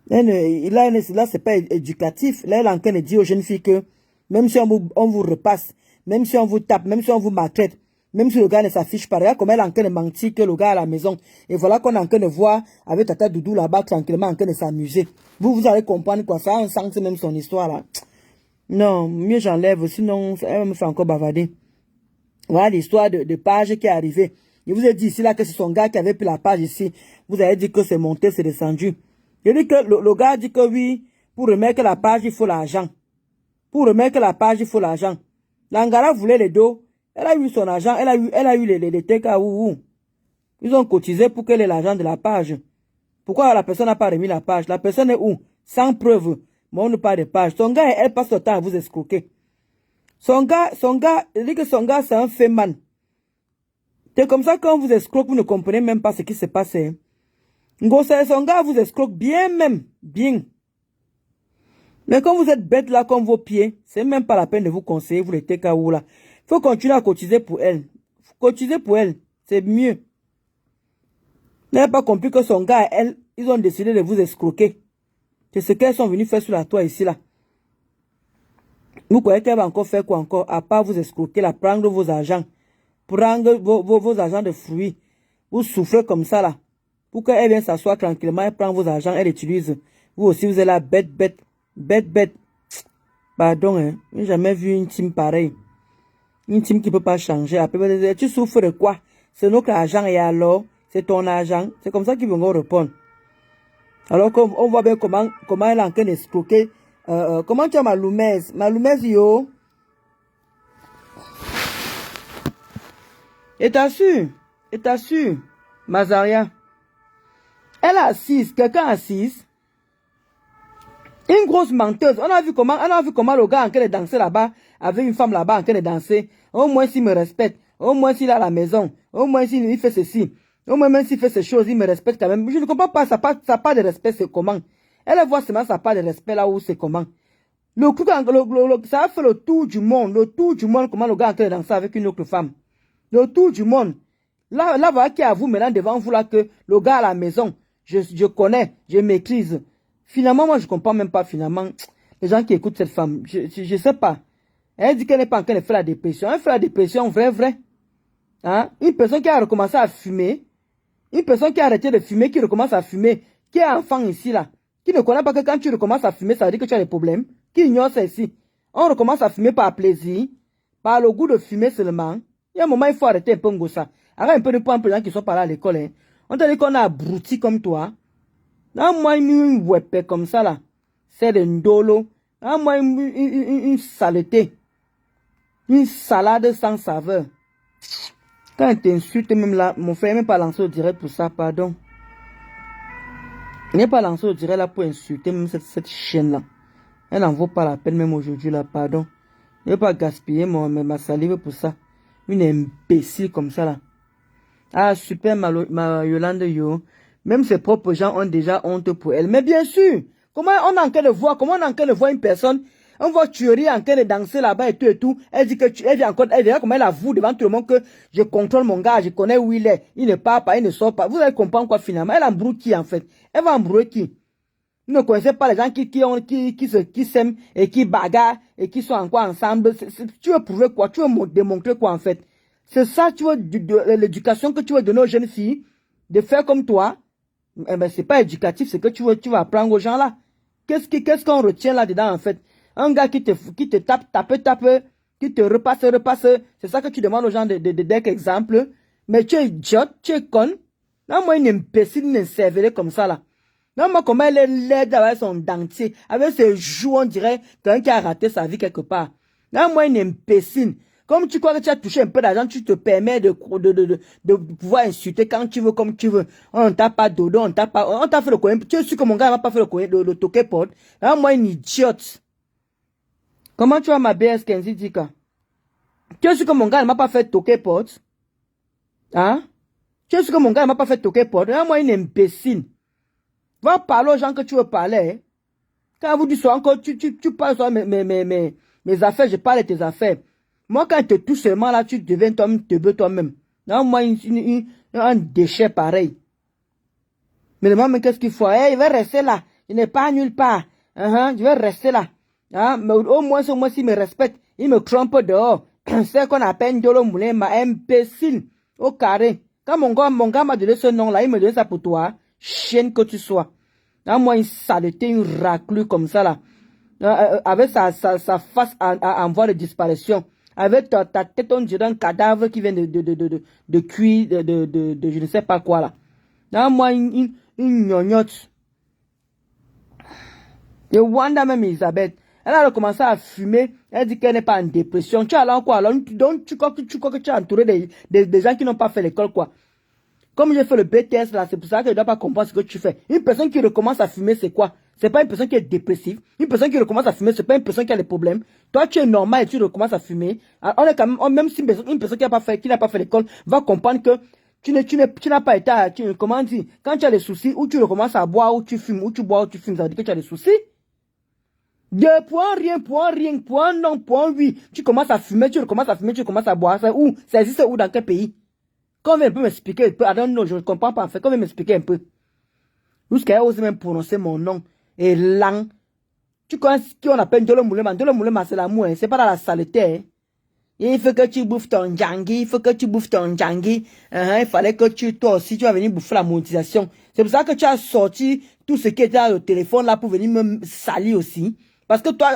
Là, c'est pas éducatif. Là, elle est en train de dire aux jeunes filles que même si on vous repasse, même si on vous tape, même si on vous maltraite, même si le gars ne s'affiche pas, regarde comme elle est en train de mentir que le gars à la maison. Et voilà qu'on est en train de voir avec Tata Doudou là-bas tranquillement en train de s'amuser. Vous allez comprendre quoi, ça a un sens même son histoire là. Non, mieux j'enlève, sinon elle me fait encore bavarder. Voilà l'histoire de page qui est arrivée. Je vous ai dit ici là que c'est son gars qui avait pris la page ici. Vous avez dit que c'est monté, c'est descendu. Je dis que le gars dit que oui, pour remettre la page, il faut l'argent. Pour remettre la page, il faut l'argent. L'Angara voulait les dos. Elle a eu son argent, elle a eu les TKU. Ils ont cotisé pour qu'elle ait l'argent de la page. Pourquoi la personne n'a pas remis la page? La personne est où? Sans preuve. Mais on ne parle de page. Son gars, elle passe le temps à vous escroquer. Son gars, il dit que son gars, c'est un fait man. C'est comme ça quand vous escroque, vous ne comprenez même pas ce qui s'est passé. Son gars vous escroque bien même. Bien. Mais quand vous êtes bête là comme vos pieds, c'est même pas la peine de vous conseiller, vous les TKU là. Il faut continuer à cotiser pour elle. Cotiser pour elle, c'est mieux. Vous n'avez pas compris que son gars et elle, ils ont décidé de vous escroquer. C'est ce qu'elles sont venues faire sur la toile ici là. Vous croyez qu'elle va encore faire quoi encore? À part vous escroquer là, prendre vos argents. Prendre vos argents de fruits. Vous souffrez comme ça là. Pour qu'elle vienne s'asseoir tranquillement, elle prend vos argents, elle utilise. Vous aussi, vous êtes là, bête. Pardon, hein. J'ai jamais vu une team pareille. Une team qui peut pas changer. Après, tu souffres de quoi? C'est notre argent et alors, c'est ton argent. C'est comme ça qu'ils vont répondre. Alors qu'on voit bien comment elle est en train d'escroquer. Comment tu as Maloumez? Maloumez, yo. Et t'as su, Mazaria. Elle est assise, quelqu'un assise. Une grosse menteuse. On a vu comment le gars en train de danser là-bas, avec une femme là-bas en train de danser. Au moins s'il me respecte. Au moins s'il est à la maison. Au moins s'il fait ceci. Au moins même s'il fait ces choses, il me respecte quand même. Je ne comprends pas, sa part de respect, c'est comment? Elle voit seulement sa part de respect là où c'est comment? Ça a fait le tour du monde. Comment le gars est en train de danser avec une autre femme. Le tour du monde. Là, voilà qui est à vous maintenant devant vous là que le gars à la maison, je connais, je maîtrise. Finalement, moi, je comprends même pas, finalement, les gens qui écoutent cette femme. Je sais pas. Elle dit qu'elle n'est pas en train de faire la dépression. Elle fait la dépression vrai. Hein? Une personne qui a recommencé à fumer, une personne qui a arrêté de fumer, qui recommence à fumer, qui est enfant ici, là, qui ne connaît pas que quand tu recommences à fumer, ça veut dire que tu as des problèmes, qui ignore ça ici. On recommence à fumer par plaisir, par le goût de fumer seulement. Il y a un moment, il faut arrêter un peu ça. Arrête un peu de prendre les gens qui sont pas là à l'école. Hein. On t'a dit qu'on a abruti comme toi. Non, moi, une wepé comme ça, là. C'est de ndolo. Non, moi, une saleté. Une salade sans saveur. Quand elle t'insulte, même là, mon frère n'est pas lancé au direct pour ça, pardon. Il n'est pas lancé au direct là pour insulter même cette chienne-là. Elle n'en vaut pas la peine même aujourd'hui, là, pardon. Je ne vais pas gaspiller ma salive pour ça. Une imbécile comme ça, là. Ah, super, ma Yolande, yo. Même ses propres gens ont déjà honte pour elle. Mais bien sûr, comment on est en train de voir une personne, on voit tuerie en train de danser là-bas et tout. Elle dit que elle vient comme elle avoue devant tout le monde que je contrôle mon gars, je connais où il est. Il ne part pas, il ne sort pas. Vous allez comprendre quoi finalement. Elle embrouille qui en fait? Elle va embrouiller qui? Vous ne connaissez pas les gens qui s'aiment et qui bagarrent et qui sont encore ensemble. Tu veux prouver quoi? Tu veux démontrer quoi en fait? C'est ça, tu veux, l'éducation que tu veux donner aux jeunes filles, de faire comme toi. Eh ben, c'est pas éducatif, c'est que tu vas apprendre aux gens là. Qu'est-ce qu'on retient là-dedans, en fait? Un gars qui te tape, qui te repasse, c'est ça que tu demandes aux gens de quelques exemples. Mais tu es idiote, tu es con. Non, moi, une imbécile, une cervelée comme ça, là. Non, moi, comment elle est laide avec son dentier, avec ses joues, on dirait quelqu'un qui a raté sa vie quelque part. Non, moi, une imbécile. Comme tu crois que tu as touché un peu d'argent, tu te permets de pouvoir insulter quand tu veux, comme tu veux. On t'a pas dodo, on t'a fait le coin. Tu es sûr que mon gars m'a pas fait le coin, le toqué porte. Là, moi, une idiote. Comment tu as ma BS Kenzie Dika? Tu es sûr que mon gars ne m'a pas fait toquer porte? Hein? Tu es sûr que mon gars ne m'a pas fait toquer porte? Moi, une imbécile. Va parler aux gens que tu veux parler. Hein? Quand vous dites encore, tu parles sur mes affaires, je parle de tes affaires. Moi, quand tu te touches seulement là, tu deviens toi-même. Non, moi, un déchet pareil. Mais moi, qu'est-ce qu'il faut? Hey, il va rester là. Il n'est pas nulle part. Je vais rester là. Hein? Mais au moins, s'il me respecte, il me trompe dehors. C'est ce qu'on appelle Ndolo Moulema, imbécile. Au carré. Quand mon gars m'a donné ce nom-là, il me donne ça pour toi. Chienne que tu sois. Hein, moi, une saleté, une raclure comme ça, là. Avec sa face en voie de disparition. Avec ta tête, on dirait un cadavre qui vient de cuire, de je ne sais pas quoi, là. Hein, moi, une gnognotte. Et Wanda même, Elisabeth, elle a commencé à fumer. Elle dit qu'elle n'est pas en dépression. Tu as là quoi? Alors, donc, tu crois que tu es entouré des gens qui n'ont pas fait l'école, quoi. Comme j'ai fait le BTS là, c'est pour ça que je ne dois pas comprendre ce que tu fais. Une personne qui recommence à fumer, c'est quoi? C'est pas une personne qui est dépressive. Une personne qui recommence à fumer, c'est pas une personne qui a des problèmes. Toi, tu es normal et tu recommences à fumer. Alors, on est quand même si une personne qui n'a pas fait l'école va comprendre que tu n'as pas été, comment dire, quand tu as des soucis, ou tu recommences à boire, ou tu fumes, ou tu bois, ou tu fumes, ça veut dire que tu as des soucis. De point non, point oui. Tu commences à fumer, tu recommences à boire. C'est où? Ça existe où, dans quel pays? Quand on peut m'expliquer un peu, je ne comprends pas en fait, quand on veut m'expliquer un peu. Jusqu'à ose même prononcer mon nom. Et lang. Tu connais ce qu'on appelle Ndolo Moulema. Ndolo Moulema, c'est l'amour, hein. C'est pas dans la saleté, hein. Et il faut que tu bouffes ton djangi, il fallait que toi aussi, tu vas venir bouffer la monétisation. C'est pour ça que tu as sorti tout ce qui était dans le téléphone là pour venir me salir aussi. Parce que toi,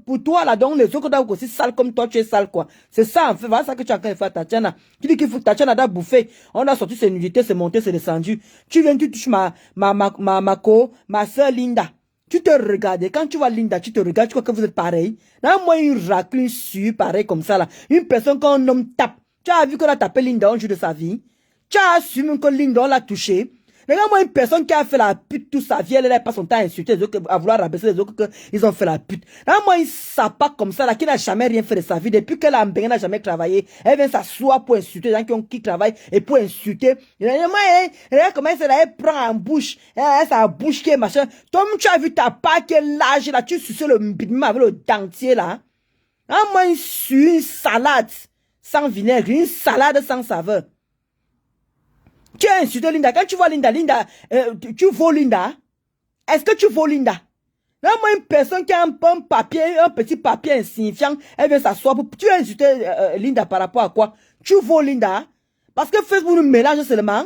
pour toi, là, donc, les autres doivent aussi sales comme toi, tu es sale, quoi. C'est ça, en fait, voilà ça que tu as en train de faire, Tatiana. Tu dis qu'il faut, Tatiana doit bouffer. On a sorti ses nudités, c'est monté, c'est descendu. Tu viens, tu touches ma soeur Linda. Tu te regardes, quand tu vois Linda, tu te regardes, tu crois que vous êtes pareil. Là, moi, une raclure sur, pareil, comme ça, là. Une personne qu'un homme tape. Tu as vu qu'on a tapé Linda un jour de sa vie. Tu as assumé que Linda, on l'a touché. Regarde-moi une personne qui a fait la pute toute sa vie, elle n'a pas son temps à insulter les autres, à vouloir rabaisser les autres, qu'ils ont fait la pute. Regarde-moi une sapate comme ça, là, qui n'a jamais rien fait de sa vie, depuis qu'elle elle n'a jamais travaillé, elle vient s'asseoir pour insulter les gens qui travaillent et pour insulter. Regarde comment elle prend en bouche, sa bouche qui est machin. Toi, tu as vu ta part qui est large, là, tu suces le bidement avec le dentier, là. Regarde-moi une salade sans vinaigre, une salade sans saveur. Tu as insulté Linda. Quand tu vois Linda, tu vaux Linda. Est-ce que tu vaux Linda? Là, moi, une personne qui a un petit papier insignifiant, elle vient s'asseoir pour... Tu as insulté Linda par rapport à quoi? Tu vaux Linda? Parce que Facebook nous mélange seulement.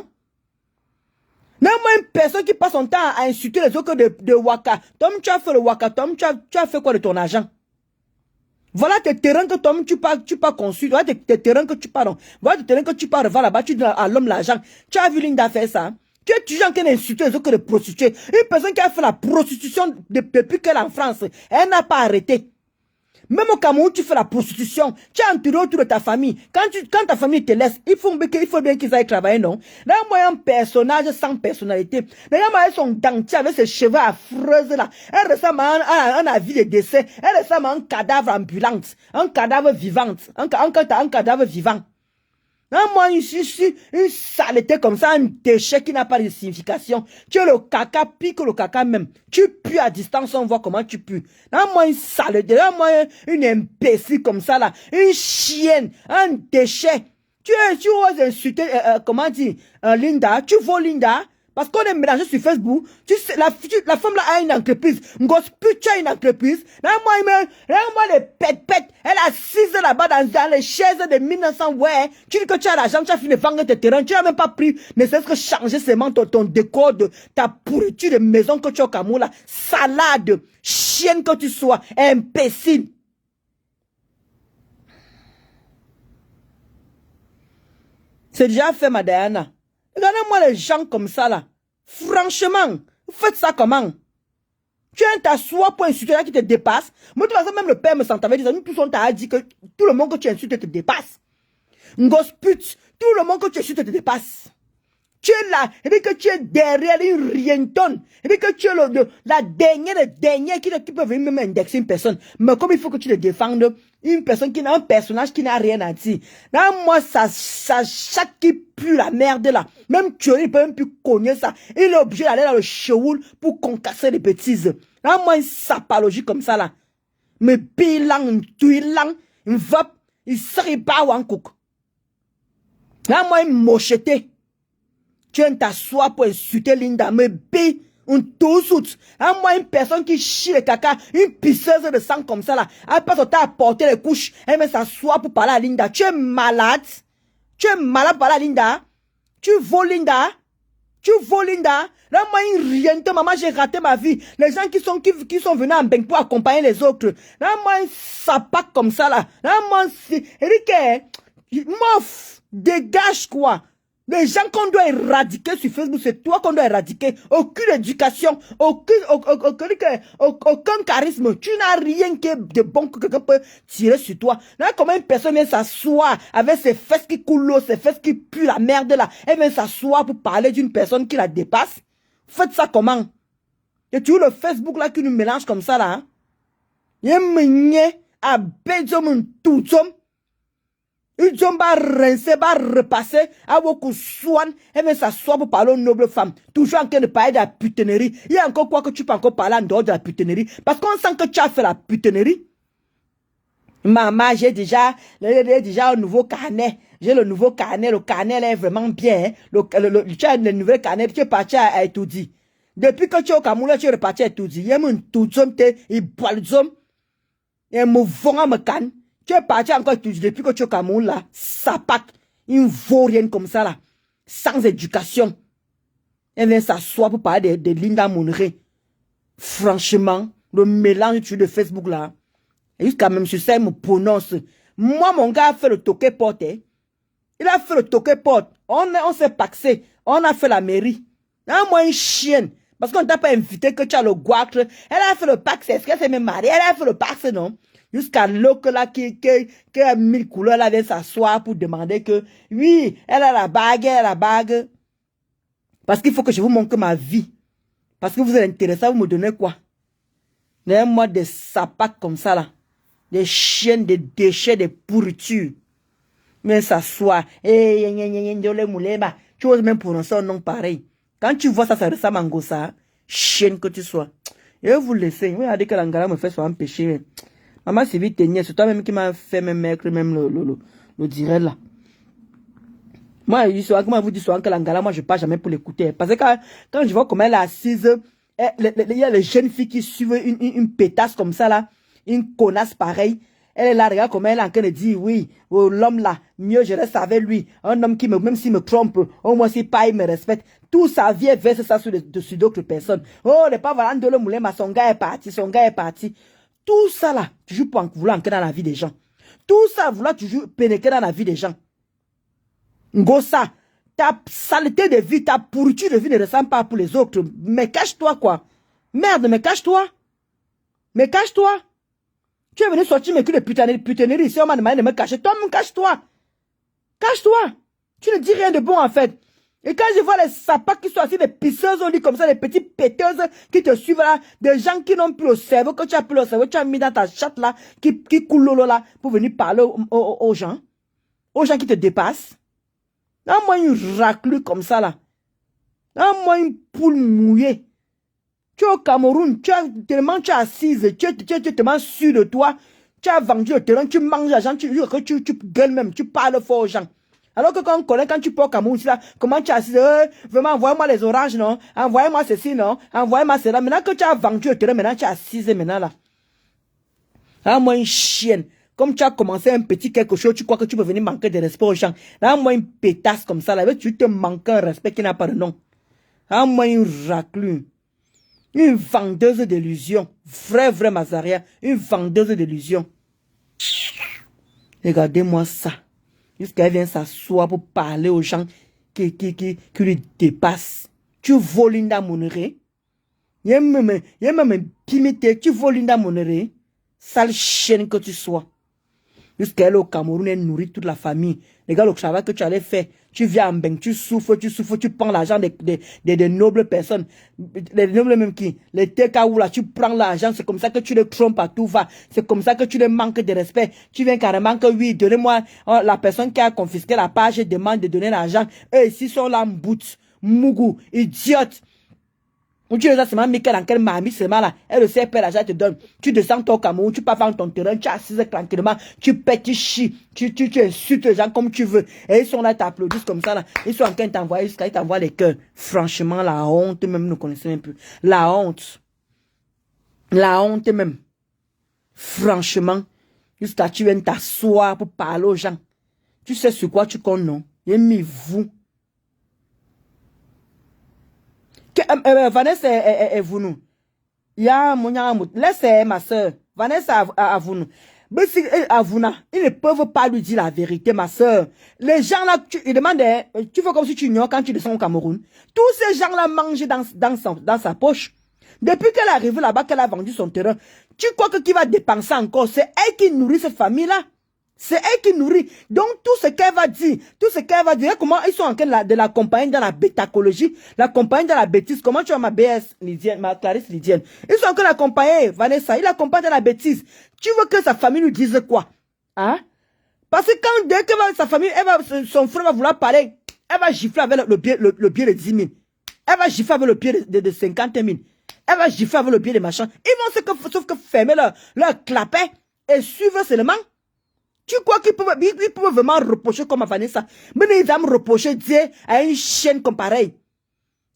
Là, moi, une personne qui passe son temps à insulter les autres de Waka. Tom, tu as fait le Waka. Tom, tu as fait quoi de ton argent? Voilà tes terrains que toi, tu pas conçu. Voilà tes terrains que tu pars. Voilà tes terrains que tu pars revendre là-bas. Tu donnes à l'homme l'argent. Tu as vu Linda faire ça? Tu es toujours en train d'insulter les autres de prostituées. Une personne qui a fait la prostitution depuis qu'elle est en France, elle n'a pas arrêté. Même au Cameroun, tu fais la prostitution. Tu es entouré autour de ta famille. Quand ta famille te laisse, il faut bien qu'ils aillent travailler, non? Là, moi, un personnage sans personnalité. Là, moi, elles sont dentiers avec ses cheveux affreux, là. Elle ressemble à un avis de décès. Elle ressemble à un cadavre ambulant. Un cadavre vivant. Un cadavre vivant. Non, moi, une saleté comme ça, un déchet qui n'a pas de signification. Tu es le caca, pire que le caca même. Tu pues à distance, on voit comment tu pues. Non, moi, une saleté, non, moi, une imbécile comme ça, là. Une chienne, un déchet. Tu oses insulter, comment dire, Linda, tu vaux Linda. Parce qu'on est mélangé sur Facebook. Tu sais, la femme là a une entreprise. Tu as une entreprise. Regarde-moi les pètes. Elle a assise là-bas dans les chaises de 1900. Ouais. Tu dis que tu as l'argent, tu as fini de vendre tes terrains. Tu n'as même pas pris, ne serait-ce que changer seulement ton décor de ta pourriture de maison que tu as au Cameroun là. Salade. Chienne que tu sois. Imbécile. C'est déjà fait, ma Diana. Regardez-moi les gens comme ça, là. Franchement, vous faites ça comment? Tu viens t'asseoir pour insulter là qui te dépasse. Moi, de toute façon, même le père me s'entendait dire, nous tous on t'a dit que tout le monde que tu insultes te dépasse. Gosse pute, tout le monde que tu insultes te dépasse. Tu es là, et puis que tu es derrière une rientonne, et puis que tu es la dernière qui peut venir même indexer une personne. Mais comme il faut que tu le défendes, une personne qui n'a un personnage qui n'a rien à dire. Là, moi, ça chaque qui pue la merde là. Même tu il peut même plus connaître ça. Il est obligé d'aller dans le cheoul pour concasser les bêtises. Là, moi, une sapalogie comme ça là. Mais bilan, tuilan, il va, il serait pas ou en cook. Là, moi, une mocheté. Tu viens t'asseoir pour insulter Linda, mais bé, un tout soute. Là, moi, une personne qui chie le caca, une pisseuse de sang comme ça, là, elle passe au temps à porter les couches, elle vient s'asseoir pour parler à Linda. Tu es malade? Tu es malade pour parler à Linda? Tu voles Linda? Tu voles Linda? Là, moi, une rien, maman, j'ai raté ma vie. Les gens qui sont venus en Beng pour accompagner les autres. Là, moi, ça pack comme ça, là. Là, moi, c'est, Eric, mof, dégage, quoi. Les gens qu'on doit éradiquer sur Facebook, c'est toi qu'on doit éradiquer. Aucune éducation, aucun charisme. Tu n'as rien de bon que quelqu'un peut tirer sur toi. Là, comment une personne vient s'asseoir avec ses fesses qui coulent l'eau, ses fesses qui puent la merde là. Elle vient s'asseoir pour parler d'une personne qui la dépasse. Faites ça comment? Et tu vois le Facebook là qui nous mélange comme ça là. Il y a un à bézom tout homme. Ils ont rincé, repasser, à beaucoup soin, et même s'asseoir pour parler aux nobles femmes. Toujours en train de parler de la putinerie. Il y a encore quoi que tu peux encore parler en dehors de la putinerie. Parce qu'on sent que tu as fait la putinerie. Maman, j'ai déjà un nouveau carnet. J'ai le nouveau carnet. Le carnet là, est vraiment bien. Hein. Tu as le nouveau carnet, tu es parti à Etoudi. Depuis que tu es au Cameroun, tu es reparti à Etoudi. Il y a un tout homme, il boit le homme. Il y a un mouvement à me canne. Tu es parti encore depuis que tu es au Cameroun là, ça pack, il ne vaut rien comme ça là, sans éducation. Elle vient s'asseoir pour parler de Linda Monré. Franchement, le mélange de Facebook là, et jusqu'à même sur ça, il me prononce. Moi, mon gars a fait le toqué porte. Hein. Il a fait le toqué porte. On s'est paxé. On a fait la mairie. Moi, une chienne. Parce qu'on t'a pas invité que tu as le guacre. Elle a fait le pax. Est-ce qu'elle s'est même mariée? Elle a fait le pax, non? Jusqu'à l'autre là qui a 1000 couleurs là vient s'asseoir pour demander que oui, elle a la bague. Parce qu'il faut que je vous montre ma vie. Parce que vous êtes intéressé, vous me donnez quoi? Donnez-moi des sapacs comme ça là. Des chiennes, des déchets, des pourritures. Mais s'asseoir. Tu oses même prononcer un nom pareil. Quand tu vois ça, ça ressemble à Ngossa. Chienne que tu sois. Et vous laissez. Regardez que l'angala me fait soit un péché. Maman, c'est vite tenir. C'est toi-même qui m'a fait même mettre même le direct là. Moi, comment vous dites souvent que l'angala, moi, je ne pars jamais pour l'écouter. Parce que quand je vois comment elle est assise, il y a les jeunes filles qui suivent une pétasse comme ça là. Une connasse pareille. Elle est là, regarde comment elle est en train de dire, oui, oh, l'homme là, mieux je reste avec lui. Un homme qui même s'il me trompe, au moins s'il pas, il me respecte. Tout ça vient verser ça sur d'autres personnes. Oh, les pas voilà, de le moulin, son gars est parti. Tout ça là, toujours pour vouloir entrer dans la vie des gens. Tout ça, vouloir toujours pénétrer dans la vie des gens. Ngossa, ta saleté de vie, ta pourriture de vie ne ressemble pas pour les autres. Mais cache-toi quoi. Merde, mais cache-toi. Mais cache-toi. Tu es venu sortir mes culs de putanerie. Si on m'a demandé de me cacher, toi, cache-toi. Cache-toi. Tu ne dis rien de bon en fait. Et quand je vois les sapas qui sont assis, des pisseuses au lit comme ça, des petites péteuses qui te suivent là, des gens qui n'ont plus le cerveau, que tu as plus le cerveau, tu as mis dans ta chatte là, qui coule l'eau là, pour venir parler aux gens qui te dépassent. Donne-moi une raclure comme ça là. Donne-moi une poule mouillée. Tu es au Cameroun, tu es assise, tu es tellement sûr de toi, tu as vendu le terrain, tu manges l'argent, tu gueules même, tu parles fort aux gens. Alors que quand on connaît, quand tu peux au Cameroun, là, comment tu es assise, vraiment, envoyez-moi les oranges, non? Envoyez-moi ceci, non? Envoyez-moi cela. Maintenant que tu as vendu le terrain, maintenant tu es assise, maintenant là. Ah, moi, une chienne. Comme tu as commencé un petit quelque chose, tu crois que tu peux venir manquer de respect aux gens. Là, moi, une pétasse comme ça, là, tu te manques un respect qui n'a pas de nom. Ah, moi, une raclure. Une vendeuse d'illusions. Vrai Mazaria. Une vendeuse d'illusions. Regardez-moi ça. Jusqu'à vient s'asseoir pour parler aux gens qui lui dépassent. Tu voles Linda Monré. Il y a même intimité. Tu voles Linda Monré. Sale chienne que tu sois. Jusqu'à elle au Cameroun, elle nourrit toute la famille. Regarde le travail que tu allais faire. Tu viens en bain, tu souffres, tu prends l'argent des nobles personnes. Les nobles même qui, les TKO là, tu prends l'argent, c'est comme ça que tu les trompes à tout va. C'est comme ça que tu les manques de respect. Tu viens carrément que oui, donnez-moi, la personne qui a confisqué la page demande de donner l'argent. Eux ici sont là en bout, mougou, idiote. Ou tu les as seulement mis dans quelle mamie seulement là, elle le sait, l'argent te donne. Tu descends ton Cameroun, tu pars dans ton terrain, tu assises tranquillement, tu pètes, tu chies, tu insultes les gens comme tu veux. Et ils sont là, t'applaudissent comme ça là. Ils sont en train de t'envoyer jusqu'à, ils t'envoient les cœurs. Franchement, la honte même, nous connaissons même plus. La honte. La honte même. Franchement, jusqu'à tu viennes t'asseoir pour parler aux gens. Tu sais sur quoi tu comptes, non? Et mis vous. Vanessa est vous nous. Ya mon laisse ma soeur. Vanessa à vous nous. Mais si Avuna, ils ne peuvent pas lui dire la vérité, ma soeur. Les gens là, ils demandent, tu fais comme si tu ignores quand tu descends au Cameroun. Tous ces gens là mangent dans sa poche. Depuis qu'elle est arrivée là-bas, qu'elle a vendu son terrain, tu crois que qui va dépenser encore? C'est elle qui nourrit cette famille là. C'est elle qui nourrit. Donc, tout ce qu'elle va dire, comment ils sont en train de l'accompagner dans la bêtacologie, l'accompagner dans la bêtise. Comment tu as ma BS Lydienne, ma Clarisse Lydienne? Ils sont en train d'accompagner Vanessa, ils l'accompagnent dans la bêtise. Tu veux que sa famille lui dise quoi? Hein? Parce que quand dès que sa famille, son frère va vouloir parler, elle va gifler avec le billet de 10 000. Elle va gifler avec le billet de 50 000. Elle va gifler avec le billet de machin. Ils vont sauf que fermer leur clapet et suivre seulement. Tu crois qu'ils peuvent vraiment reprocher comme à Vanessa? Mais ils vont me reprocher Dieu à une chaîne comme pareil.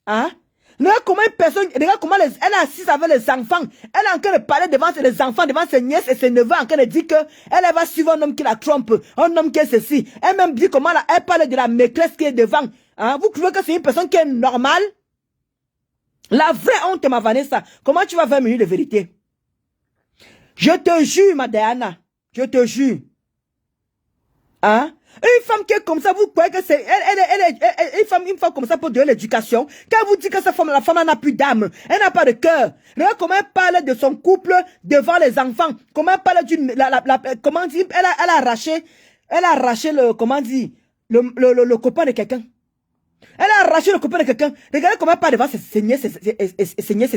Hein? Regarde comment une personne, regarde comment elle est assise avec les enfants. Elle est en train de parler devant ses enfants, devant ses nièces et ses neveux, en train de dire que elle va suivre un homme qui la trompe, un homme qui est ceci. Elle même dit comment elle parle de la maîtresse qui est devant. Hein? Vous trouvez que c'est une personne qui est normale? La vraie honte, ma Vanessa. Comment tu vas 20 minutes de vérité? Je te jure, ma Diana. Je te jure. Hein? Une femme qui est comme ça, vous croyez que c'est une femme comme ça pour donner l'éducation. Quand vous dites que la femme n'a plus d'âme, elle n'a pas de cœur. Regarde comment elle parle de son couple devant les enfants. Comment elle parle comment dire, elle a arraché le, comment dire, le copain de quelqu'un. Elle a arraché le copain de quelqu'un. Regardez comment elle parle devant ses nièces,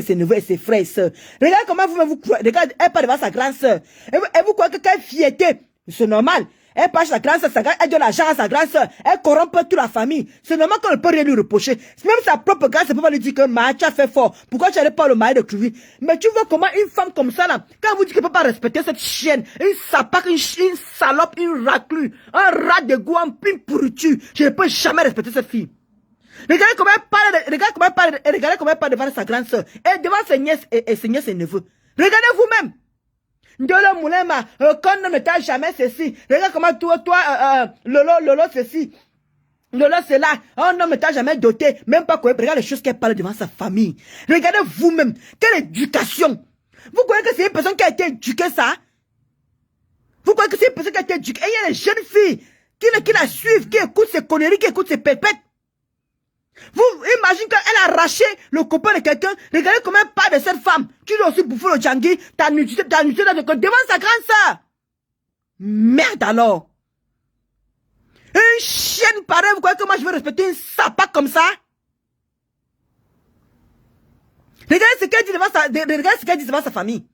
ses neveux et ses frères et sœurs. Regardez comment vous croyez. Regardez, elle parle devant sa grande sœur. Et vous croyez que quelle fierté. C'est normal. Elle passe sa grande sœur, elle donne l'argent à sa grande sœur, elle corrompt toute la famille. C'est normal qu'on ne peut rien lui reprocher. Même sa propre grande sœur peut pas lui dire que tu as fait fort. Pourquoi tu n'allais pas le mari de Clouy? Mais tu vois comment une femme comme ça là, quand vous dites qu'elle ne peut pas respecter cette chienne, une sapac, une salope, une raclue, un rat de goût, une pourriture, je ne peux jamais respecter cette fille. Regardez comment elle parle devant sa grande sœur, et devant ses nièces et neveux. Regardez vous-même. Ndolo Moulema, quand on ne t'a jamais ceci. Regarde comment toi, Lolo, ceci. Lolo, c'est là. Un homme ne t'a jamais doté. Même pas quoi. Regarde les choses qu'elle parle devant sa famille. Regardez vous-même. Quelle éducation. Vous croyez que c'est une personne qui a été éduquée, ça? Vous croyez que c'est une personne qui a été éduquée? Et il y a les jeunes filles qui la suivent, qui écoutent ses conneries, qui écoutent ses pépettes. Vous imaginez qu'elle a arraché le copain de quelqu'un. Regardez comment elle parle de cette femme. Tu dois aussi bouffer le djangui. T'as nudité devant sa grande sœur. Merde alors. Une chienne pareille, vous croyez que moi je veux respecter une sapac comme ça? Regardez ce qu'elle dit devant sa famille.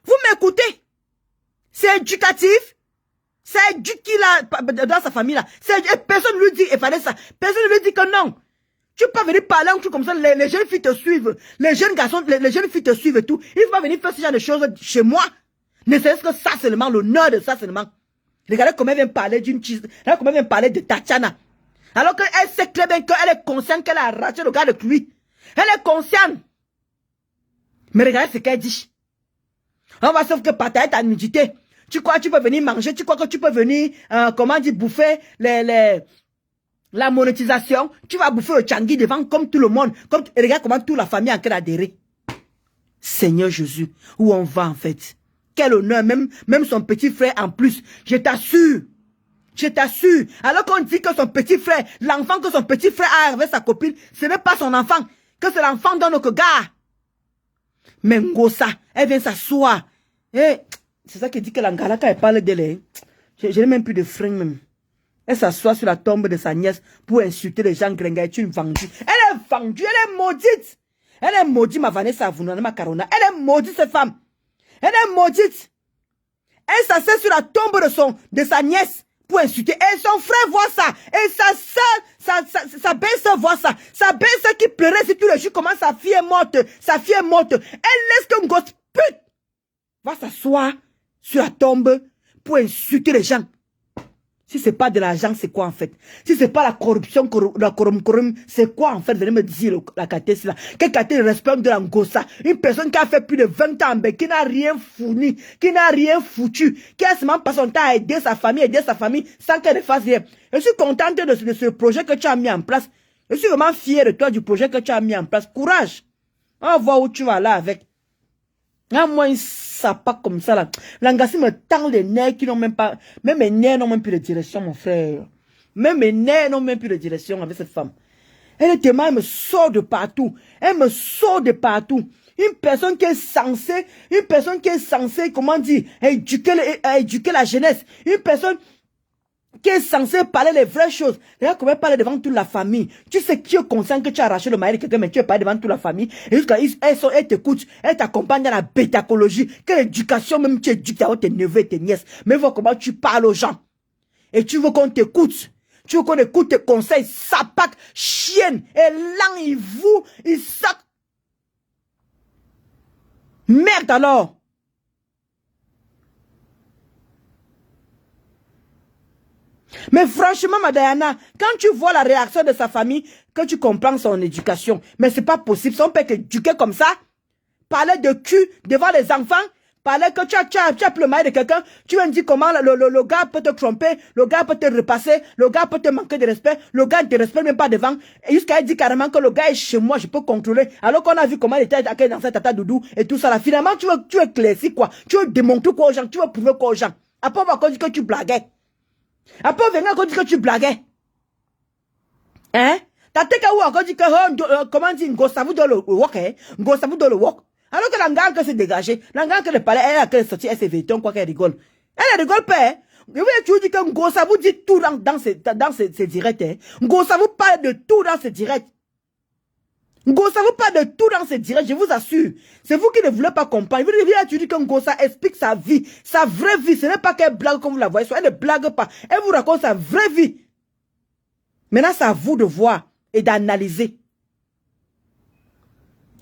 Vous m'écoutez? C'est éducatif. C'est éduqué là, dans sa famille là. Personne ne lui dit, Vanessa, personne ne lui dit que non. Tu peux pas venir parler un truc comme ça, les jeunes filles te suivent, les jeunes garçons, les jeunes filles te suivent et tout. Il faut pas venir faire ce genre de choses chez moi. Ne serait-ce que ça seulement, l'honneur de ça seulement. Regardez comment elle vient parler d'une cheese, regardez comment elle vient parler de Tatiana. Alors qu'elle sait très bien qu'elle est consciente qu'elle a arraché le gars de lui. Elle est consciente. Mais regardez ce qu'elle dit. On va sauf que partager ta nudité. Tu crois que tu peux venir manger, tu crois que tu peux venir, comment dire, bouffer la monétisation, tu vas bouffer le tchangui devant comme tout le monde. Regarde comment toute la famille est en train d'adhérer. Seigneur Jésus, où on va en fait? Quel honneur, même son petit frère en plus. Je t'assure. Je t'assure. Alors qu'on dit que son petit frère, l'enfant que son petit frère a avec sa copine, ce n'est pas son enfant. Que c'est l'enfant d'un autre gars. Mais Ngosa, elle vient s'asseoir. C'est ça qui dit que l'Angala, quand elle parle d'elle, je n'ai même plus de frein même. Elle s'assoit sur la tombe de sa nièce pour insulter les gens gringa. Elle est une vendue. Elle est vendue, elle est maudite. Elle est maudite, ma Vanessa Vunana, ma Carona. Elle est maudite, cette femme. Elle est maudite. Elle s'assied sur la tombe de sa nièce pour insulter. Et son frère voit ça. Et sa belle-sœur voit ça. Sa belle-sœur qui pleurait si tous les jours comment sa fille est morte. Sa fille est morte. Elle laisse qu'un gosse pute va s'asseoir sur la tombe pour insulter les gens. Si c'est pas de l'argent, c'est quoi en fait? Si c'est pas la corruption, c'est quoi en fait? Venez me dire la catéchisme là. Quelle catéchisme respecte de l'angossa? Une personne qui a fait plus de 20 ans, qui n'a rien fourni, qui n'a rien foutu, qui a seulement passé son temps à aider sa famille sans qu'elle ne fasse rien. Je suis contente de ce projet que tu as mis en place. Je suis vraiment fier de toi du projet que tu as mis en place. Courage. On va voir où tu vas là avec. Moi, ça pas comme ça là. L'angassi me tend les nerfs qui n'ont même pas. Même mes nerfs n'ont même plus de direction, mon frère. Même mes nerfs n'ont même plus de direction avec cette femme. Elle est tellement, elle me sort de partout. Elle me sort de partout. Une personne qui est censée, comment dire, éduquer la jeunesse. Une personne qui est censée parler les vraies choses. Regarde comment elle parle devant toute la famille. Tu sais qui est conscient que tu as arraché le mari de quelqu'un, mais tu es parlé devant toute la famille. Et jusqu'à elle t'écoute, elle t'accompagne dans la bétacologie. Quelle éducation même tu éduques tes neveux et tes nièces. Mais vois comment tu parles aux gens. Et tu veux qu'on t'écoute. Tu veux qu'on écoute tes conseils. Sapac, chienne, et lang, il vous, il sac. Merde alors. Mais franchement, ma Diana, quand tu vois la réaction de sa famille, que tu comprends son éducation, mais c'est pas possible, son père éduqué comme ça, parler de cul devant les enfants, parler que tu as le mari de quelqu'un, tu vas me dire comment le gars peut te tromper, le gars peut te repasser, le gars peut te manquer de respect, le gars ne te respecte même pas devant, et jusqu'à elle dit carrément que le gars est chez moi, je peux contrôler, alors qu'on a vu comment il était accueilli dans sa tata doudou, et tout ça là, finalement tu éclaircis quoi, tu veux démontrer quoi aux gens, tu veux prouver quoi aux gens, après on va encore dire que tu blaguais. Après, on vient encore dire que tu blaguais. Hein? T'as t'es qu'à encore dire que, comment dire, Ngosavu dans le wok, hein? Ngosavu dans le wok. Alors que l'angale que s'est dégagée, l'angale que le palais, elle a sorti, elle s'est vêtue, quoi qu'elle rigole. Elle rigole pas, hein? Je voulais toujours dire que Ngosavu dit tout dans ses directs, hein? Ngosavu parle de tout dans ses directs. Ngosavu parle de tout dans ses directs, je vous assure. C'est vous qui ne voulez pas comprendre. Vous devez dire que Ngosa explique sa vie, sa vraie vie. Ce n'est pas qu'elle blague comme vous la voyez. Elle ne blague pas. Elle vous raconte sa vraie vie. Maintenant, c'est à vous de voir et d'analyser.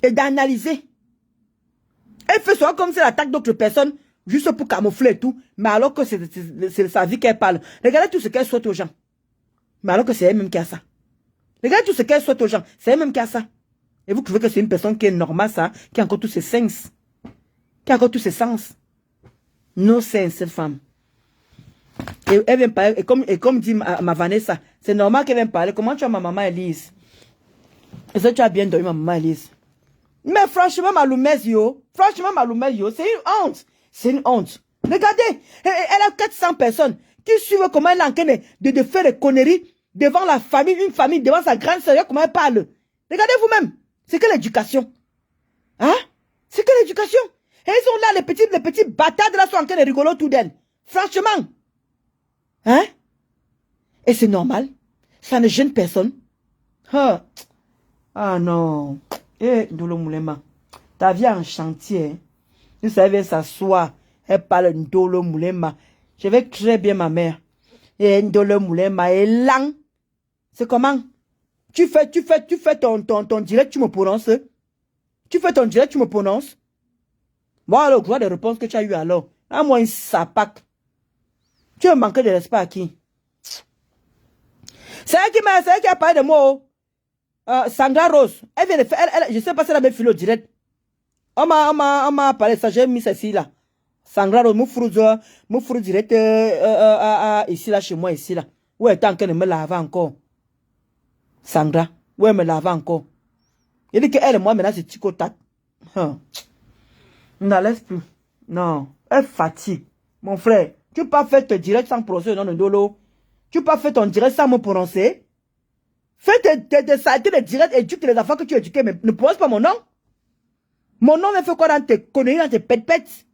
Et d'analyser. Elle fait ça comme si elle attaque d'autres personnes, juste pour camoufler et tout. Mais alors que c'est sa vie qu'elle parle. Regardez tout ce qu'elle souhaite aux gens. Mais alors que c'est elle-même qui a ça. Regardez tout ce qu'elle souhaite aux gens. C'est elle-même qui a ça. Et vous trouvez que c'est une personne qui est normale, ça, qui a encore tous ses sens. Qui a encore tous ses sens. No sens, cette femme. Et elle vient parler, et comme dit ma Vanessa, c'est normal qu'elle vienne parler. Comment tu as ma maman Elise? Est-ce que tu as bien dormi, ma maman Elise? Mais franchement, ma Loumez, yo. Franchement, ma Loumez, yo. C'est une honte. C'est une honte. Regardez, elle a 400 personnes qui suivent comment elle est en train de faire des conneries devant la famille, une famille, devant sa grande sœur, comment elle parle. Regardez vous-même. C'est que l'éducation. Hein? C'est que l'éducation. Et ils sont là, les petits bâtards là sont en train de rigoler autour d'elle. Franchement. Hein? Et c'est normal. Ça ne gêne personne. Hein? Ah non. Eh, Ndolo Moulema. Ta vie en chantier. Hein? Vous savez, s'asseoir. Elle parle Ndolo Moulema. Je vais très bien ma mère. Et Ndolo Moulema est lent. C'est comment? Tu fais ton direct, tu me prononces. Tu fais ton direct, tu me prononces. Bon, alors, vois les réponses que tu as eues alors. À moi, une sapac. Tu as manqué de respect à qui? C'est elle qui a parlé de moi. Sandra Rose. Elle vient de faire, je sais pas si elle a même filé au direct. On m'a parlé de ça, j'ai mis ceci là. Sandra Rose, mon frou direct, ici là, chez moi, ici là. Où est-ce qu'elle me lave encore? Sandra, ouais, me lave encore. Il dit qu'elle et moi, maintenant, c'est tico-tac. Non, laisse plus. Non, elle fatigue. Mon frère, tu peux pas faire ton direct sans prononcer le nom de Ndolo. Tu peux pas faire ton direct sans me prononcer. Fais tes saletés de direct, éduque les enfants que tu as éduqués, mais ne prononce pas mon nom. Mon nom me fait quoi dans tes conneries, dans tes pètes-pètes?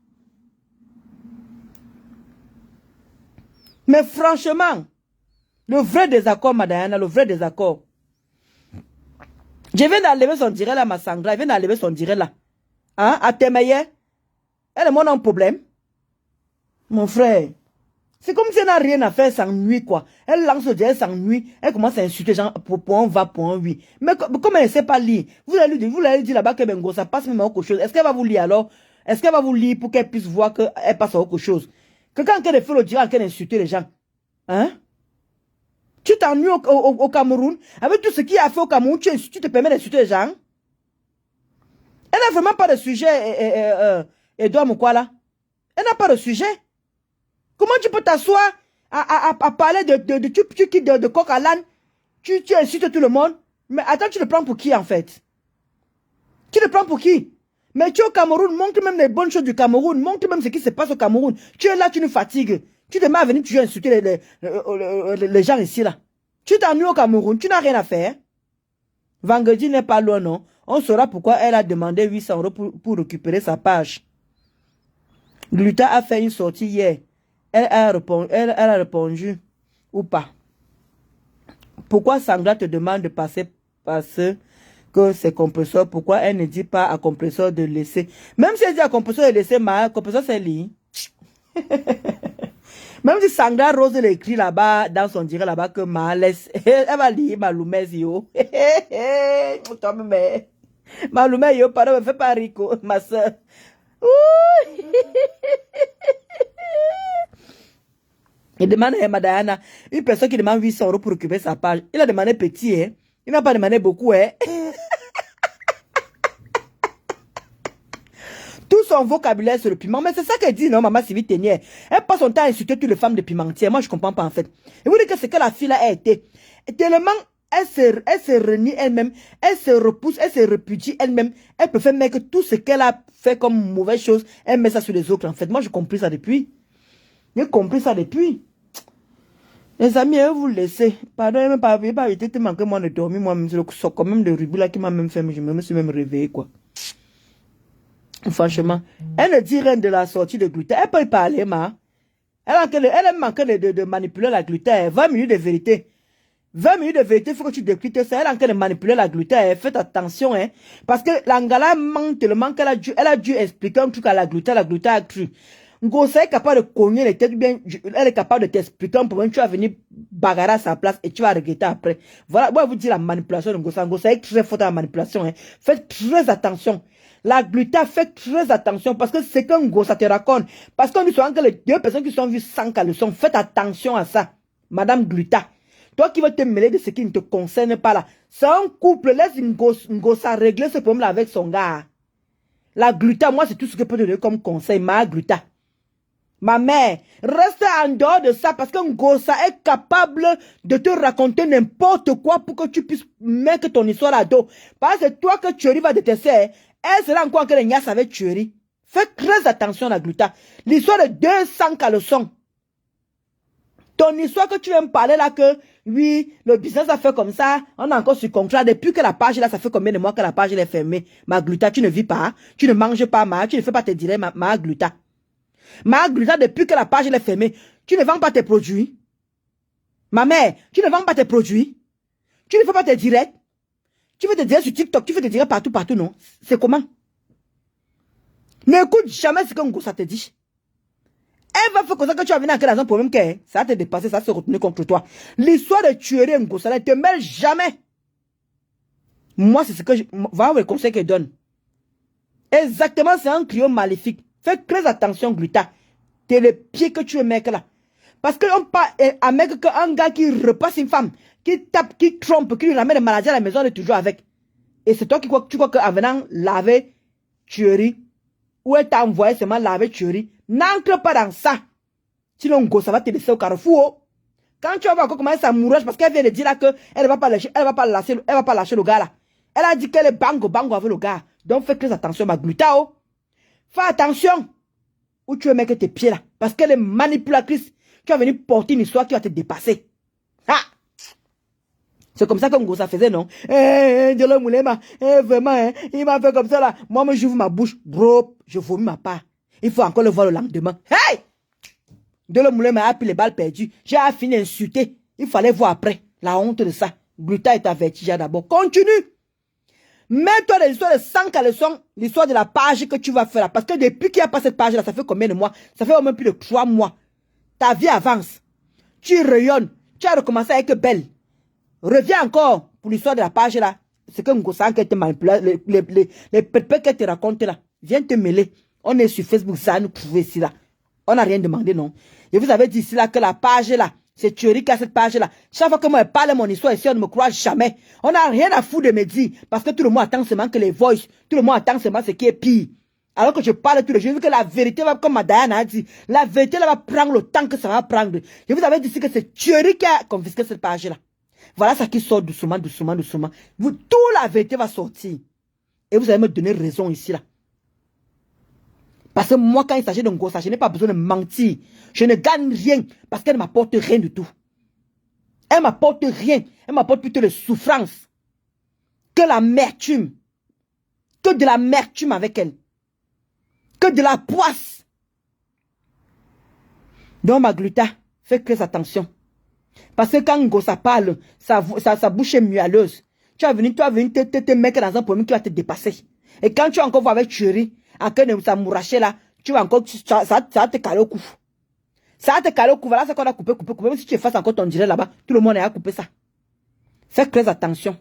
Mais franchement, Le vrai désaccord, Madame, le vrai désaccord. Je viens d'enlever son direct là, ma Sandra. Je viens d'enlever son direct là. Hein, à Temaye. Elle est mon problème. Mon frère. C'est comme si elle n'a rien à faire, sans nuit, quoi. Elle lance le direct sans nuit. Elle commence à insulter gens pour un va, pour un oui. Mais comme elle ne sait pas lire, vous allez lui dire là-bas que Bengo, ça passe même à autre chose. Est-ce qu'elle va vous lire alors? Est-ce qu'elle va vous lire pour qu'elle puisse voir qu'elle passe à autre chose? Que quand elle fait le direct, qu'elle insulte les gens. Hein? Tu t'ennuies au Cameroun, avec tout ce qu'il a fait au Cameroun, tu te permets d'insulter les gens. Elle n'a vraiment pas de sujet, Edouard Moukwala. Elle n'a pas de sujet. Comment tu peux t'asseoir à parler de coq à l'âne? Tu insultes tout le monde. Mais attends, tu le prends pour qui en fait? Tu le prends pour qui? Mais tu es au Cameroun, montre même les bonnes choses du Cameroun, montre même ce qui se passe au Cameroun. Tu es là, tu nous fatigues. Tu te mets à venir toujours insulter les gens ici, là. Tu t'ennuies au Cameroun, tu n'as rien à faire. Vendredi n'est pas loin, non. On saura pourquoi elle a demandé 800 € pour récupérer sa page. Gluta a fait une sortie hier. Elle a répondu ou pas. Pourquoi Sandra te demande de passer parce que c'est compresseur? Pourquoi elle ne dit pas à compresseur de laisser? Même si elle dit à compresseur de laisser, compresseur c'est lui. Même si Sandra Rose l'écrit là-bas, dans son direct là-bas, que ma laisse, elle va lire Maloumé yo. Maloumé yo, pardon, me fais pas rico, ma soeur. Il demande à Madame, une personne qui demande 800 € pour récupérer sa page. Il a demandé petit, hein. Il n'a pas demandé beaucoup, hein. Tout son vocabulaire sur le piment. Mais c'est ça qu'elle dit, non, maman Sylvie Ténière. Elle passe son temps à insulter toutes les femmes de pimentières. Moi, je comprends pas, en fait. Et vous dites que c'est que la fille là a été. Tellement, elle se renie elle-même. Elle se repousse, elle se répudie elle-même. Elle peut faire mettre tout ce qu'elle a fait comme mauvaise chose. Elle met ça sur les autres, en fait. Moi, j'ai compris ça depuis. J'ai compris ça depuis. Les amis, vous laissez. Pardon, il m'a pas évité tellement que moi de dormir. Moi-même, c'est le soc quand même de rubis là qui m'a même fait. Je me suis même réveillé, quoi. Franchement, elle ne dit rien de la sortie de Gluta. Elle peut y parler, ma. Elle manque de manipuler la Gluta. 20 minutes de vérité. 20 minutes de vérité, il faut que tu décryptes ça. Elle est en train de manipuler la Gluta. Faites attention, hein. Parce que l'Angala manque tellement qu'elle a dû expliquer un truc à la Gluta a cru. Ngosa est capable de cogner les têtes, bien, elle est capable de t'expliquer un problème, tu vas venir bagarrer à sa place et tu vas regretter après. Voilà, moi, je vous dis la manipulation de Ngosa. Ngosa est très forte à la manipulation, hein. Faites très attention. La Gluta, faites très attention parce que c'est qu'un Ngosa te raconte. Parce qu'on dit souvent que les deux personnes qui sont vues sans caleçon, faites attention à ça. Madame Gluta. Toi qui veux te mêler de ce qui ne te concerne pas là. C'est un couple, laisse Ngosa régler ce problème là avec son gars. La Gluta, moi, c'est tout ce que je peux te donner comme conseil, ma Gluta. Ma mère, reste en dehors de ça parce qu'un Ngosa est capable de te raconter n'importe quoi pour que tu puisses mettre ton histoire à dos. Parce que toi que Thierry va détester, elle sera encore que les nias avec Thierry. Fais très attention à Gluta. L'histoire de 200 caleçons. Ton histoire que tu viens me parler là que, oui, le business a fait comme ça, on est encore sur contrat. Depuis que la page là, ça fait combien de mois que la page elle est fermée? Ma Gluta, tu ne vis pas, tu ne manges pas, tu ne fais pas tes directs, ma Gluta. Ma Gluta, depuis que la page elle est fermée, tu ne vends pas tes produits. Ma mère, tu ne vends pas tes produits. Tu ne fais pas tes directs. Tu fais tes directs sur TikTok, tu fais tes directs partout, non? C'est comment? N'écoute jamais ce que Ngosa te dit. Elle va faire comme ça que tu vas venir dans un problème que ça va te dépasser, ça va se retourner contre toi. L'histoire de tuer Ngosa, ne te mêle jamais. Moi, c'est ce que va le conseil qu'elle donne. Exactement, c'est un client maléfique. Fais très attention, Gluta. T'es le pied que tu es, mec, là. Parce que on parle à mec qu'un gars qui repasse une femme, qui tape, qui trompe, qui lui ramène des maladies à la maison, elle est toujours avec. Et c'est toi qui crois, tu crois qu'en venant laver tuerie, ou elle t'a envoyé seulement laver tuerie, n'entre pas dans ça. Sinon, go, ça va te laisser au carrefour. Quand tu vas voir comment ça mourage, parce qu'elle vient de dire là que elle va pas lâcher le gars là. Elle a dit qu'elle est bango avec le gars. Donc fais très attention, ma Gluta, oh. Fais attention. Où tu veux mettre tes pieds là. Parce qu'elle est manipulatrice. Tu vas venir porter une histoire qui va te dépasser. Ah! C'est comme ça que Ngosa faisait, non? Dieu Moulema, vraiment, il m'a fait comme ça là. Moi, j'ouvre ma bouche, bro, je vomis ma part. Il faut encore le voir le lendemain. Hey! Dieu Moulema a pris les balles perdues. J'ai fini d'insulter. Il fallait voir après la honte de ça. Gluta est averti déjà d'abord. Continue. Mets-toi dans l'histoire de 100 caleçons, l'histoire de la page que tu vas faire là. Parce que depuis qu'il n'y a pas cette page là, ça fait combien de mois? Ça fait au moins plus de 3 mois. Ta vie avance. Tu rayonnes. Tu as recommencé avec Belle. Reviens encore pour l'histoire de la page là. C'est que Ngosa qui te manipule, les pépés qu'elle te raconte là. Viens te mêler. On est sur Facebook, ça nous prouve ici là. On n'a rien demandé, non. Et vous avez dit ici là que la page là, c'est Thierry qui a cette page là. Chaque fois que moi je parle de mon histoire ici, on ne me croit jamais. On n'a rien à foutre de me dire. Parce que tout le monde attend seulement que les voices, tout le monde attend seulement ce qui est pire. Alors que je parle tous les jours, je veux que la vérité va, comme Diana a dit, la vérité là va prendre le temps que ça va prendre. Je vous avais dit ici que c'est Thierry qui a confisqué cette page là. Voilà ça qui sort doucement, doucement, doucement. Toute la vérité va sortir. Et vous allez me donner raison ici là. Parce que moi, quand il s'agit de Ngosa, je n'ai pas besoin de mentir. Je ne gagne rien parce qu'elle ne m'apporte rien du tout. Elle ne m'apporte rien. Elle m'apporte plutôt de souffrance. Que l'amertume. Que de l'amertume avec elle. Que de la poisse. Donc, Magluta, fais très attention. Parce que quand Ngosa parle, sa bouche est muelleuse. Tu vas venir te mettre dans un problème qui va te dépasser. Et quand tu vas encore voir avec Thierry, en train de s'amouracher là, tu vas encore, ça va te caler au cou. Ça va te caler au cou. Voilà ce qu'on a coupé. Même si tu fasses encore ton direct là-bas, tout le monde a coupé ça. Fais très attention.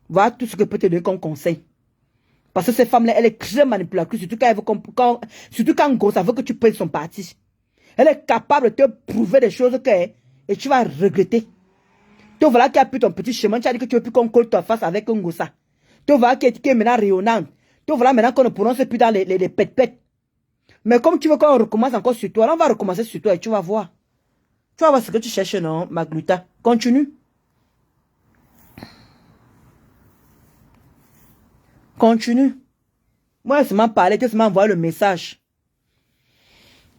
Voilà tout ce que peut te donner comme conseil. Parce que cette femme-là, elle est très manipulatrice, surtout quand elle veut, surtout quand Ngosa veut que tu prennes son parti. Elle est capable de te prouver des choses et tu vas regretter. Tu voilà qui a pris ton petit chemin, tu as dit que tu veux plus qu'on colle ta face avec Ngosa. Tu voilà qui est maintenant rayonnante. Tu voilà maintenant qu'on ne prononce plus dans les pètes-pètes. Mais comme tu veux qu'on recommence encore sur toi, on va recommencer sur toi et tu vas voir. Tu vas voir ce que tu cherches, non, Magluta. Continue. Continue. Moi, je seulement parler, tu seulement envoyer le message.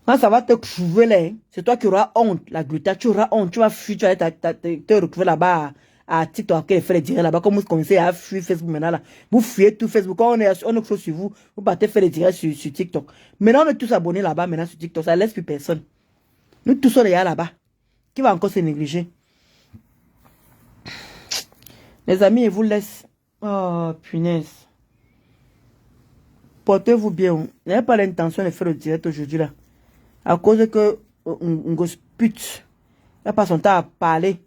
Quand ça va te trouver là, c'est toi qui auras honte, la Gluta. Tu auras honte, tu vas fuir, tu vas te retrouver là-bas à TikTok, qui fait les directs là-bas, comme vous commencez à fuir Facebook maintenant là. Vous fuyez tout Facebook, quand on est sur vous, vous partez faire les directs sur TikTok. Maintenant, on est tous abonnés là-bas, maintenant sur TikTok, ça laisse plus personne. Nous tous, on est là-bas. Qui va encore se négliger? Les amis, ils vous laissent. Oh, punaise. Portez-vous bien. Je n'avais pas l'intention de faire le direct aujourd'hui là. À cause que on gosse pute. Elle passe son temps à parler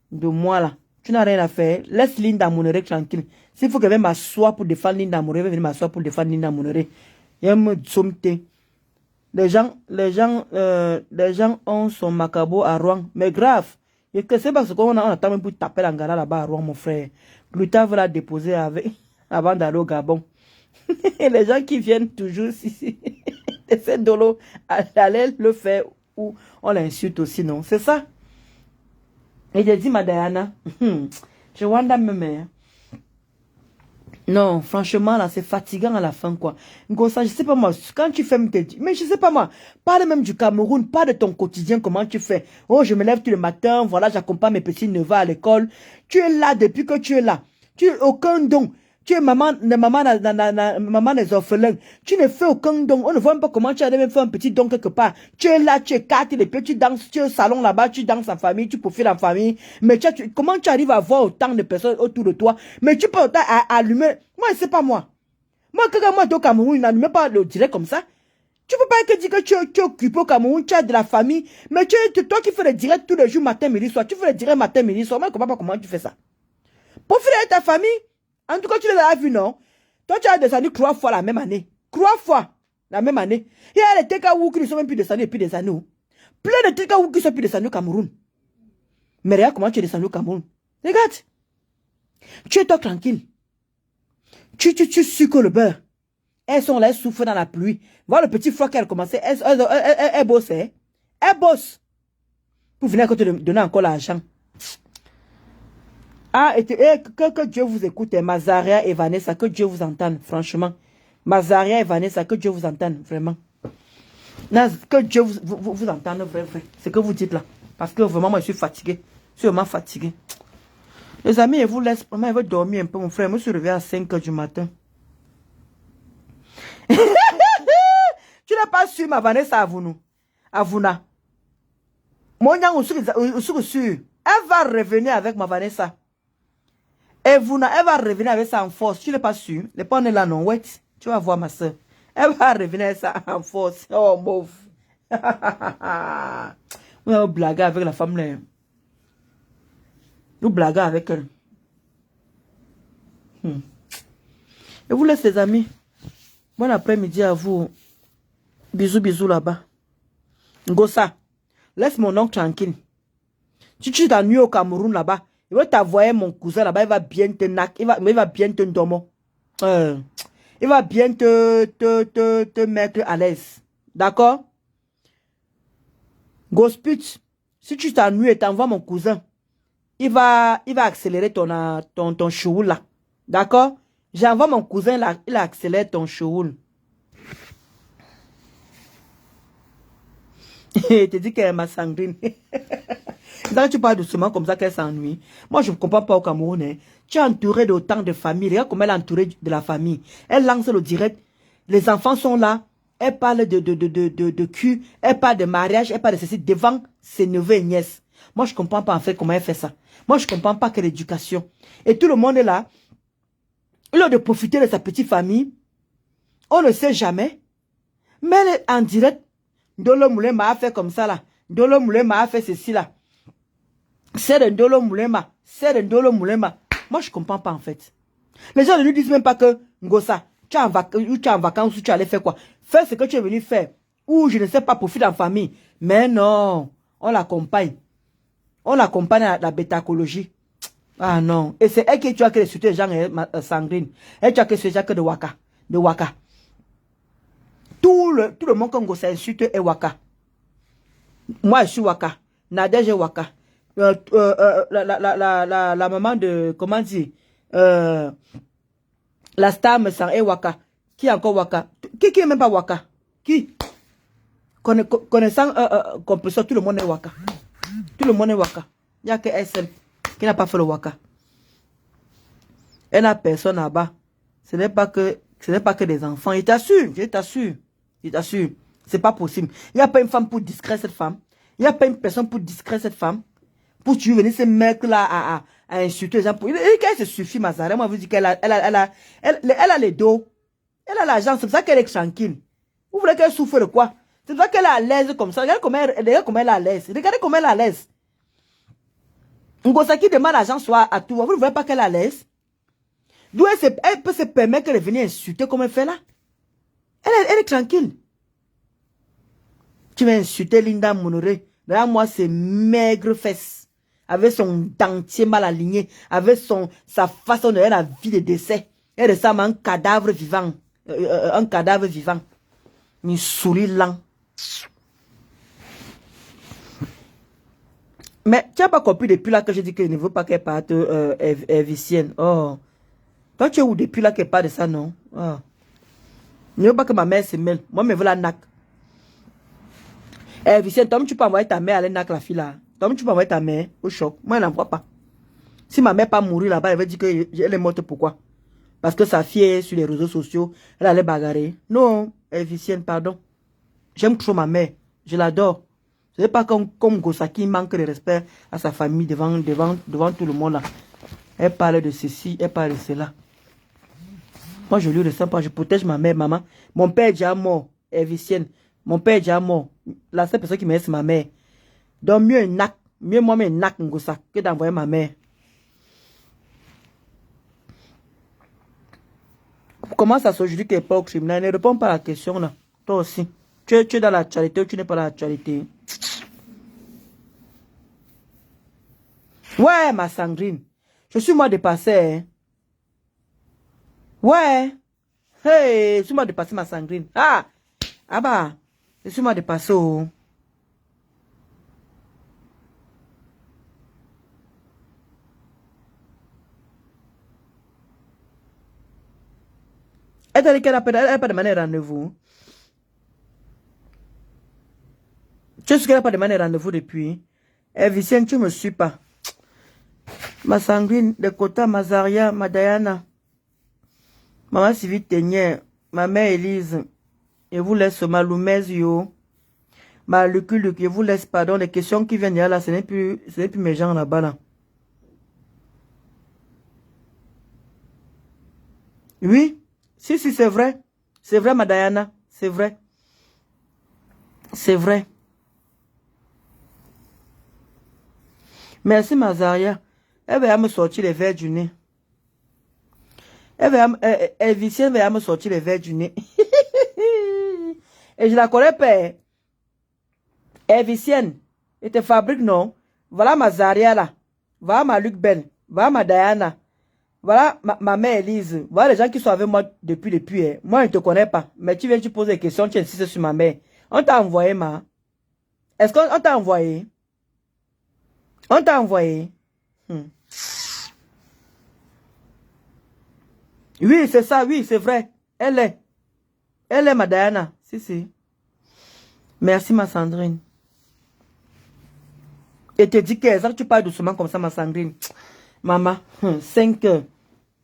de moi là. Tu n'as rien à faire. Laisse Linda Monere tranquille. S'il faut qu'elle vienne m'asseoir pour défendre Linda Monere, elle va venir m'asseoir pour défendre Linda Monere. Elle me sommte. Les gens ont son macabo à Rouen. Mais grave. Et que c'est parce qu'on attend même pour taper l'angara là-bas à Rouen, mon frère. Gluta va la déposer avant d'aller au Gabon. Et les gens qui viennent toujours ici, essaient de l'eau, aller le faire ou on l'insulte aussi, non? C'est ça. Et j'ai dit, Diana, je wanda même. Non, franchement, là, c'est fatigant à la fin, quoi. Ngosa, je sais pas moi, quand tu fais, mais je sais pas moi, parle même du Cameroun, parle de ton quotidien, comment tu fais. Oh, je me lève tous les matins, voilà, j'accompagne mes petits neveux à l'école. Tu es là depuis que tu es là. Tu n'as aucun don. Tu es maman des orphelins. Tu ne fais aucun don. On ne voit même pas comment tu as même fait un petit don quelque part. Tu es là, tu écartes les pieds, tu danses, tu es au salon là-bas, tu danses en famille, tu profites en famille. Mais comment tu arrives à voir autant de personnes autour de toi? Mais tu peux allumer. Moi, c'est pas moi. Moi, quand moi, au Cameroun, n'allume pas le direct comme ça. Tu peux pas dire que tu es occupé au Cameroun, tu as de la famille. Mais toi qui fais le direct tous les jours, matin, midi, soir. Tu fais le direct matin, midi, soir. Moi, je ne comprends pas comment tu fais ça. Profite de ta famille. En tout cas, tu les as vus, non? Toi, tu as descendu 3 fois la même année. 3 fois la même année. Il y a des Tekaou qui ne sont même plus descendus depuis des années. Plein de Tekaou qui ne sont plus descendus au Cameroun. Mais regarde comment tu es descendu au Cameroun. Regarde. Tu es toi tranquille. Tu sucres le beurre. Elles sont là, elles souffrent dans la pluie. Voilà le petit froid qu'elle a commencé. Elle bosse, hein? Elle bosse. Pour venir te donner encore l'argent. Ah, que Dieu vous écoute, Mazaria et Vanessa, que Dieu vous entende, franchement. Mazaria et Vanessa, que Dieu vous entende, vraiment. Non, que Dieu vous entende, vrai. C'est que vous dites là. Parce que vraiment, moi, je suis fatigué. Je suis vraiment fatigué. Les amis, je vous laisse. Moi, je vais dormir un peu, mon frère. Moi, je suis réveillé à 5 h du matin. Tu n'as pas su ma Vanessa à vous, nous. À vous, là. Moi, je suis sûr. Elle va revenir avec ma Vanessa. Et vous, elle va revenir avec ça en force. Tu n'es pas sûr? Les pas là, non, ouais. Tu vas voir ma soeur. Elle va revenir avec ça en force. Oh, bof. On blague avec la femme là. Nous blaguons avec elle. Et vous laisse les amis. Bon après-midi à vous. Bisous, bisous là-bas. Ngosa, laisse mon oncle tranquille. Si tu t'ennuies au Cameroun là-bas, il va t'envoyer mon cousin là-bas, il va bien te nac, il va bien te ndomo. Il va bien te mettre à l'aise. D'accord? Gosput, si tu t'ennuies et t'envoies mon cousin, il va accélérer ton chououl là. D'accord? J'envoie mon cousin là, il accélère ton chououl. Il te dit qu'elle est ma sanguine. Quand tu parles doucement comme ça qu'elle s'ennuie. Moi je ne comprends pas au Cameroun. Hein. Tu es entouré d'autant de familles. Regarde comment elle est entourée de la famille. Elle lance le direct. Les enfants sont là. Elle parle de cul. Elle parle de mariage. Elle parle de ceci devant ses neveux et nièces. Moi je ne comprends pas en fait comment elle fait ça. Moi je ne comprends pas quelle éducation. Et tout le monde est là. Il a de profiter de sa petite famille. On ne sait jamais. Mais elle est en direct. Ndolo Moulin m'a fait comme ça là. Ndolo Moulin m'a fait ceci là. C'est de Ndolo Moulema. C'est de Ndolo Moulema. Moi, je ne comprends pas en fait. Les gens ne lui disent même pas que Ngosa, tu es en vacances ou tu allais faire quoi. Fais ce que tu es venu faire. Ou je ne sais pas, profite en famille. Mais non, on l'accompagne. On l'accompagne à la bêtacologie. Ah non. Et c'est elle qui tu as créé surtout les gens sanguines. Elle tu as créé ces gens de Waka. De Waka. Tout le monde comme Ngosa insulte est Waka. Moi, je suis Waka. Nadège est Waka. La maman de, comment dire, la star me sent Waka. Qui est encore Waka? Qui est même pas Waka? Qui? Connaissant compresseur, tout le monde est Waka. Tout le monde est Waka. Il n'y a que SM qui n'a pas fait le Waka. Elle n'a personne là-bas. Ce n'est pas que des enfants. Je t'assure. C'est pas possible. Il n'y a pas une femme pour distraire cette femme. Il n'y a pas une personne pour distraire cette femme. Pour tu venir ce mec-là à insulter les gens. Elle se suffit, Mazaré. Moi, je vous dis qu'elle a les dos. Elle a l'argent. C'est pour ça qu'elle est tranquille. Vous voulez qu'elle souffre de quoi? C'est pour ça qu'elle est à l'aise comme ça. Regardez comment elle est à l'aise. Regardez comment elle est à l'aise. Ngosa qui demande l'argent soit à tout. Vous ne voyez pas qu'elle est à l'aise? D'où elle peut se permettre de venir insulter comme elle fait là? Elle est tranquille. Tu vas insulter Linda Monoré. Regarde moi ses maigres fesses. Avec son dentier mal aligné. Avec sa façon de faire la vie de décès. Elle ressemble à un cadavre vivant. Un cadavre vivant. Une souris lent. Mais tu n'as pas compris depuis là que je dis que je ne veux pas qu'elle parte vicienne. Oh. Toi tu es où depuis là qu'elle parle de ça, non? Oh. Je ne veux pas que ma mère se mêle. Moi, je veux la nac. Vicente, toi, tu peux envoyer ta mère aller nac la fille là. Toi, tu peux envoyer ta mère au choc. Moi, je n'en vois pas. Si ma mère pas mourir là-bas, elle va dire qu'elle est morte. Pourquoi? Parce que sa fille est sur les réseaux sociaux. Elle allait bagarrer. Non, Vicente, pardon. J'aime trop ma mère. Je l'adore. Ce n'est pas comme Gosa qui manque de respect à sa famille devant tout le monde là. Elle parle de ceci, elle parle de cela. Moi, je lui ressens pas. Je protège ma mère, maman. Mon père est déjà mort, Vicente. Mon père est déjà mort. La seule personne qui me laisse, c'est ma mère. Donc, mieux moi, un nac Ngosa que d'envoyer ma mère. Comment ça s'aujourd'hui qu'elle n'est pas au criminel? Ne réponds pas à la question là. Toi aussi. Tu es dans l'actualité ou tu n'es pas dans l'actualité? Ouais, ma sanguine. Je suis moi dépassé. Hein? Ouais. Hey, je suis moi dépassé, ma sanguine. Ah bah. Je suis moi dépassé. Oh. Elle t'a dit qu'elle n'a pas demandé rendez-vous. Tu sais qu'elle n'a pas demandé rendez-vous depuis. Vicente, tu ne me suis pas. Ma sanguine, de Kota, Mazaria, Madayana. Maman Sylvie Ténière, ma mère Élise. Et vous laisse Maloumez, yo. Luc, je vous laisse, pardon, les questions qui viennent là, ce n'est plus mes gens là-bas, là. Oui, si, c'est vrai. C'est vrai, ma Diana, c'est vrai. C'est vrai. Merci, Mazaria. Elle va me sortir les verres du nez. Vicienne va me sortir les verres du nez. Et je la connais pas. Vicienne, elle te fabrique, non? Voilà ma Zaria là. Voilà ma Luc Ben. Voilà ma Diana. Voilà ma mère Elise. Voilà les gens qui sont avec moi depuis. Moi, je ne te connais pas. Mais tu viens, tu poses des questions, tu insistes sur ma mère. On t'a envoyé, ma. Est-ce qu'on t'a envoyé? On t'a envoyé. Oui, c'est ça, oui, c'est vrai. Elle est ma Diana. Si. Merci, ma Sandrine. Et te dis que tu parles doucement comme ça, ma Sandrine. Maman, 5 heures.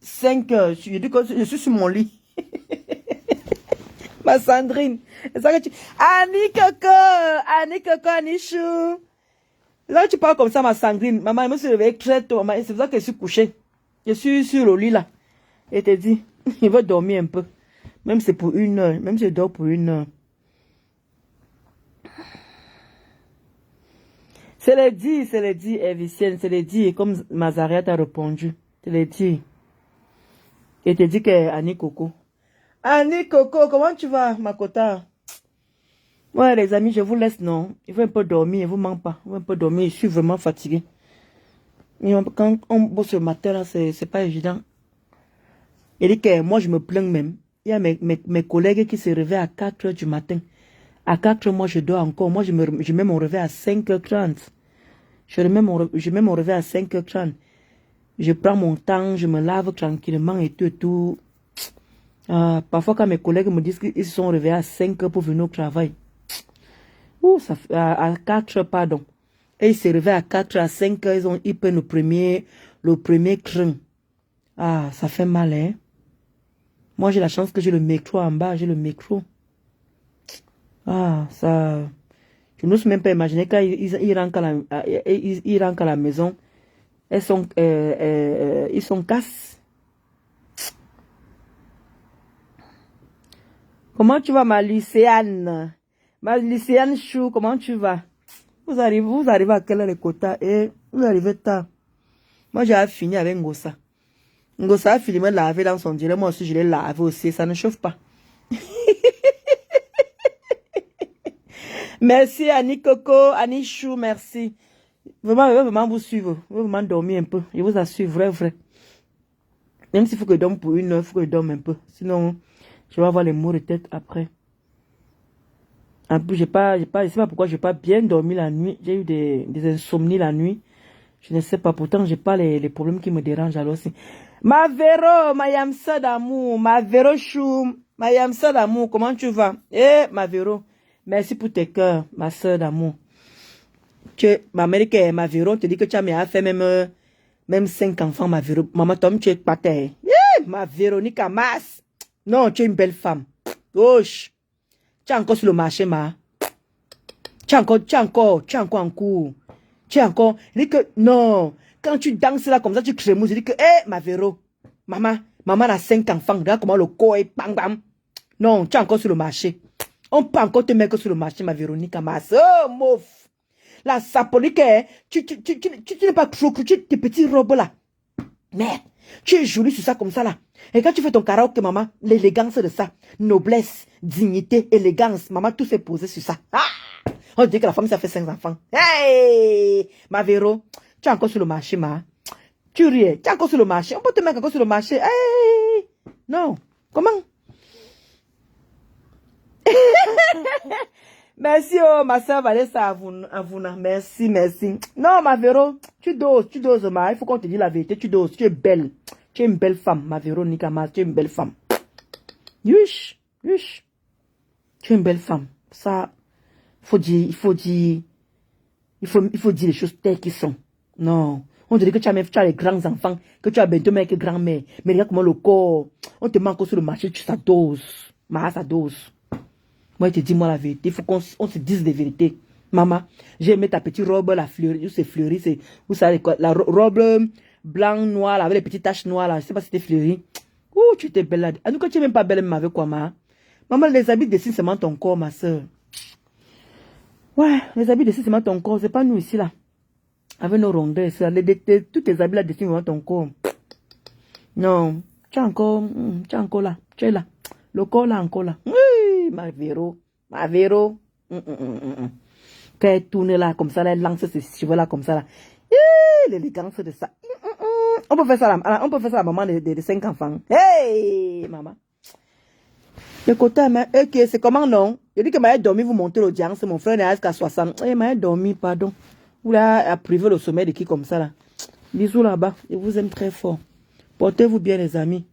5 heures. Je dis que je suis sur mon lit. Ma Sandrine. Ça que tu... Annie Coco, Annie Chou. Là, tu parles comme ça, ma Sandrine. Maman, elle me s'est réveillée très tôt. C'est pour ça que je suis couchée. Je suis sur le lit là. Et te dit, il va dormir un peu. Même si c'est pour 1 heure. Même si je dors pour 1 heure. C'est le dit, Evicienne, c'est le dit, comme Mazaria t'a répondu. C'est le dit. Et te dit que Annie Coco. Annie Coco, comment tu vas, Makota? Ouais, les amis, je vous laisse, non? Il faut un peu dormir, il vous manque pas. Il faut un peu dormir, je suis vraiment fatigué. Mais quand on bosse le matin, là, c'est pas évident. Il dit que moi, je me plains même. Il y a mes collègues qui se réveillent à 4 heures du matin. À 4 heures, moi, je dors encore. Moi, je mets mon réveil à 5h30. Je mets mon réveil à 5h30. Je prends mon temps, je me lave tranquillement et tout. Parfois, quand mes collègues me disent qu'ils se sont réveillés à 5 heures pour venir au travail. Ça fait, à 4 heures, pardon. Et ils se réveillent à 4 heures, à 5 heures, ils prennent le premier crin. Ça fait mal, hein. Moi, j'ai la chance que j'ai le métro en bas, j'ai le métro. Ça... Je n'ose même pas imaginer quand ils rentrent à la maison. Ils sont casses. Comment tu vas, ma lycéenne? Ma lycéenne Chou, comment tu vas? Vous arrivez à quelle heure les quotas? Et vous arrivez tard. Moi, j'ai fini avec Ngossa. Ngossa a fini de laver dans son direct. Moi aussi, je l'ai lavé aussi. Ça ne chauffe pas. Merci Annie Coco, Annie Chou, merci. Vraiment, je vais vraiment vous suivre. Je vais vraiment dormir un peu. Je vous assure, vrai. Même s'il faut que je dorme pour 1 heure, il faut que je dorme un peu. Sinon, je vais avoir les maux de tête après. En plus, je sais pas pourquoi je n'ai pas bien dormi la nuit. J'ai eu des insomnies la nuit. Je ne sais pas. Pourtant, j'ai pas les problèmes qui me dérangent alors aussi. Ma Véro, ma Yamsa d'amour, ma Véro Chou, ma Yamsa d'amour, comment tu vas? Ma Véro. Merci pour tes cœurs, ma soeur d'amour. Ma mère, ma Véro, te dit que tu as fait même 5 enfants, ma Véro. Maman, Tom, tu es pas terre. Ma Véronique Amas. Non, tu es une belle femme. Gauche. Tu es encore sur le marché, ma. Tu es encore en cours. Tu es encore. Dit que, non. Quand tu danses là comme ça, tu crées je dis que, ma Véro. Maman a 5 enfants. Regarde comment le corps est bam bam. Non, tu es encore sur le marché. On peut encore te mettre sur le marché, ma Véronique Amas. Oh, mouf. La saponique, tu n'es pas trop cru, tes petites robes là. Merde, tu es jolie sur ça comme ça là. Et quand tu fais ton karaoké, maman, l'élégance de ça, noblesse, dignité, élégance, maman, tout s'est posé sur ça. On dit que la femme, ça fait 5 enfants. Hey, ma Véro, tu es encore sur le marché, ma. Tu ris, tu es encore sur le marché. On peut te mettre encore sur le marché. Hey, non, comment? Merci, ma soeur Vanessa Avuna. Merci. Non, ma Véro, tu doses, ma. Il faut qu'on te dise la vérité. Tu doses, tu es belle. Tu es une belle femme, ma Véronique Amas. Tu es une belle femme. Yush. Tu es une belle femme. Ça, il faut dire les choses telles qu'elles sont. Non. On te dit que tu as les grands enfants, que tu as bientôt mec et grand-mère. Mais regarde comment le corps, on te manque sur le marché, ça dose. Ma, ça dose. Moi, je te dis, moi, la vérité. Il faut qu'on se dise des vérités. Maman, j'ai aimé ta petite robe, la fleurie, c'est fleuri, c'est, vous savez quoi, la robe blanc, noir, là, avec les petites taches noires, là, je sais pas si c'était fleuri. Ouh, tu étais belle là. En tout cas, tu es même pas belle, même avec quoi, ma. Maman, les habits dessinent seulement ton corps, ma soeur. Ouais, les habits dessinent seulement ton corps, c'est pas nous ici, là. Avec nos rondeurs, ça, tous tes habits là dessinent seulement ton corps. Non, tu es encore là, tu es là. Le corps là, encore là. Oui, ma Véro, ma Véro. Quand elle tourne là, comme ça, là, elle lance ses cheveux là, comme ça, là. L'élégance de ça. On peut faire ça là, on peut faire ça à maman de 5 enfants. Hey, maman. Le côté, ok, c'est comment non? Je dis que m'a dormi, vous montez l'audience, mon frère n'est qu'à 60. Eh, m'a dormi, pardon. Vous là, à priver le sommet de qui comme ça là. Bisous là-bas, je vous aime très fort. Portez-vous bien les amis.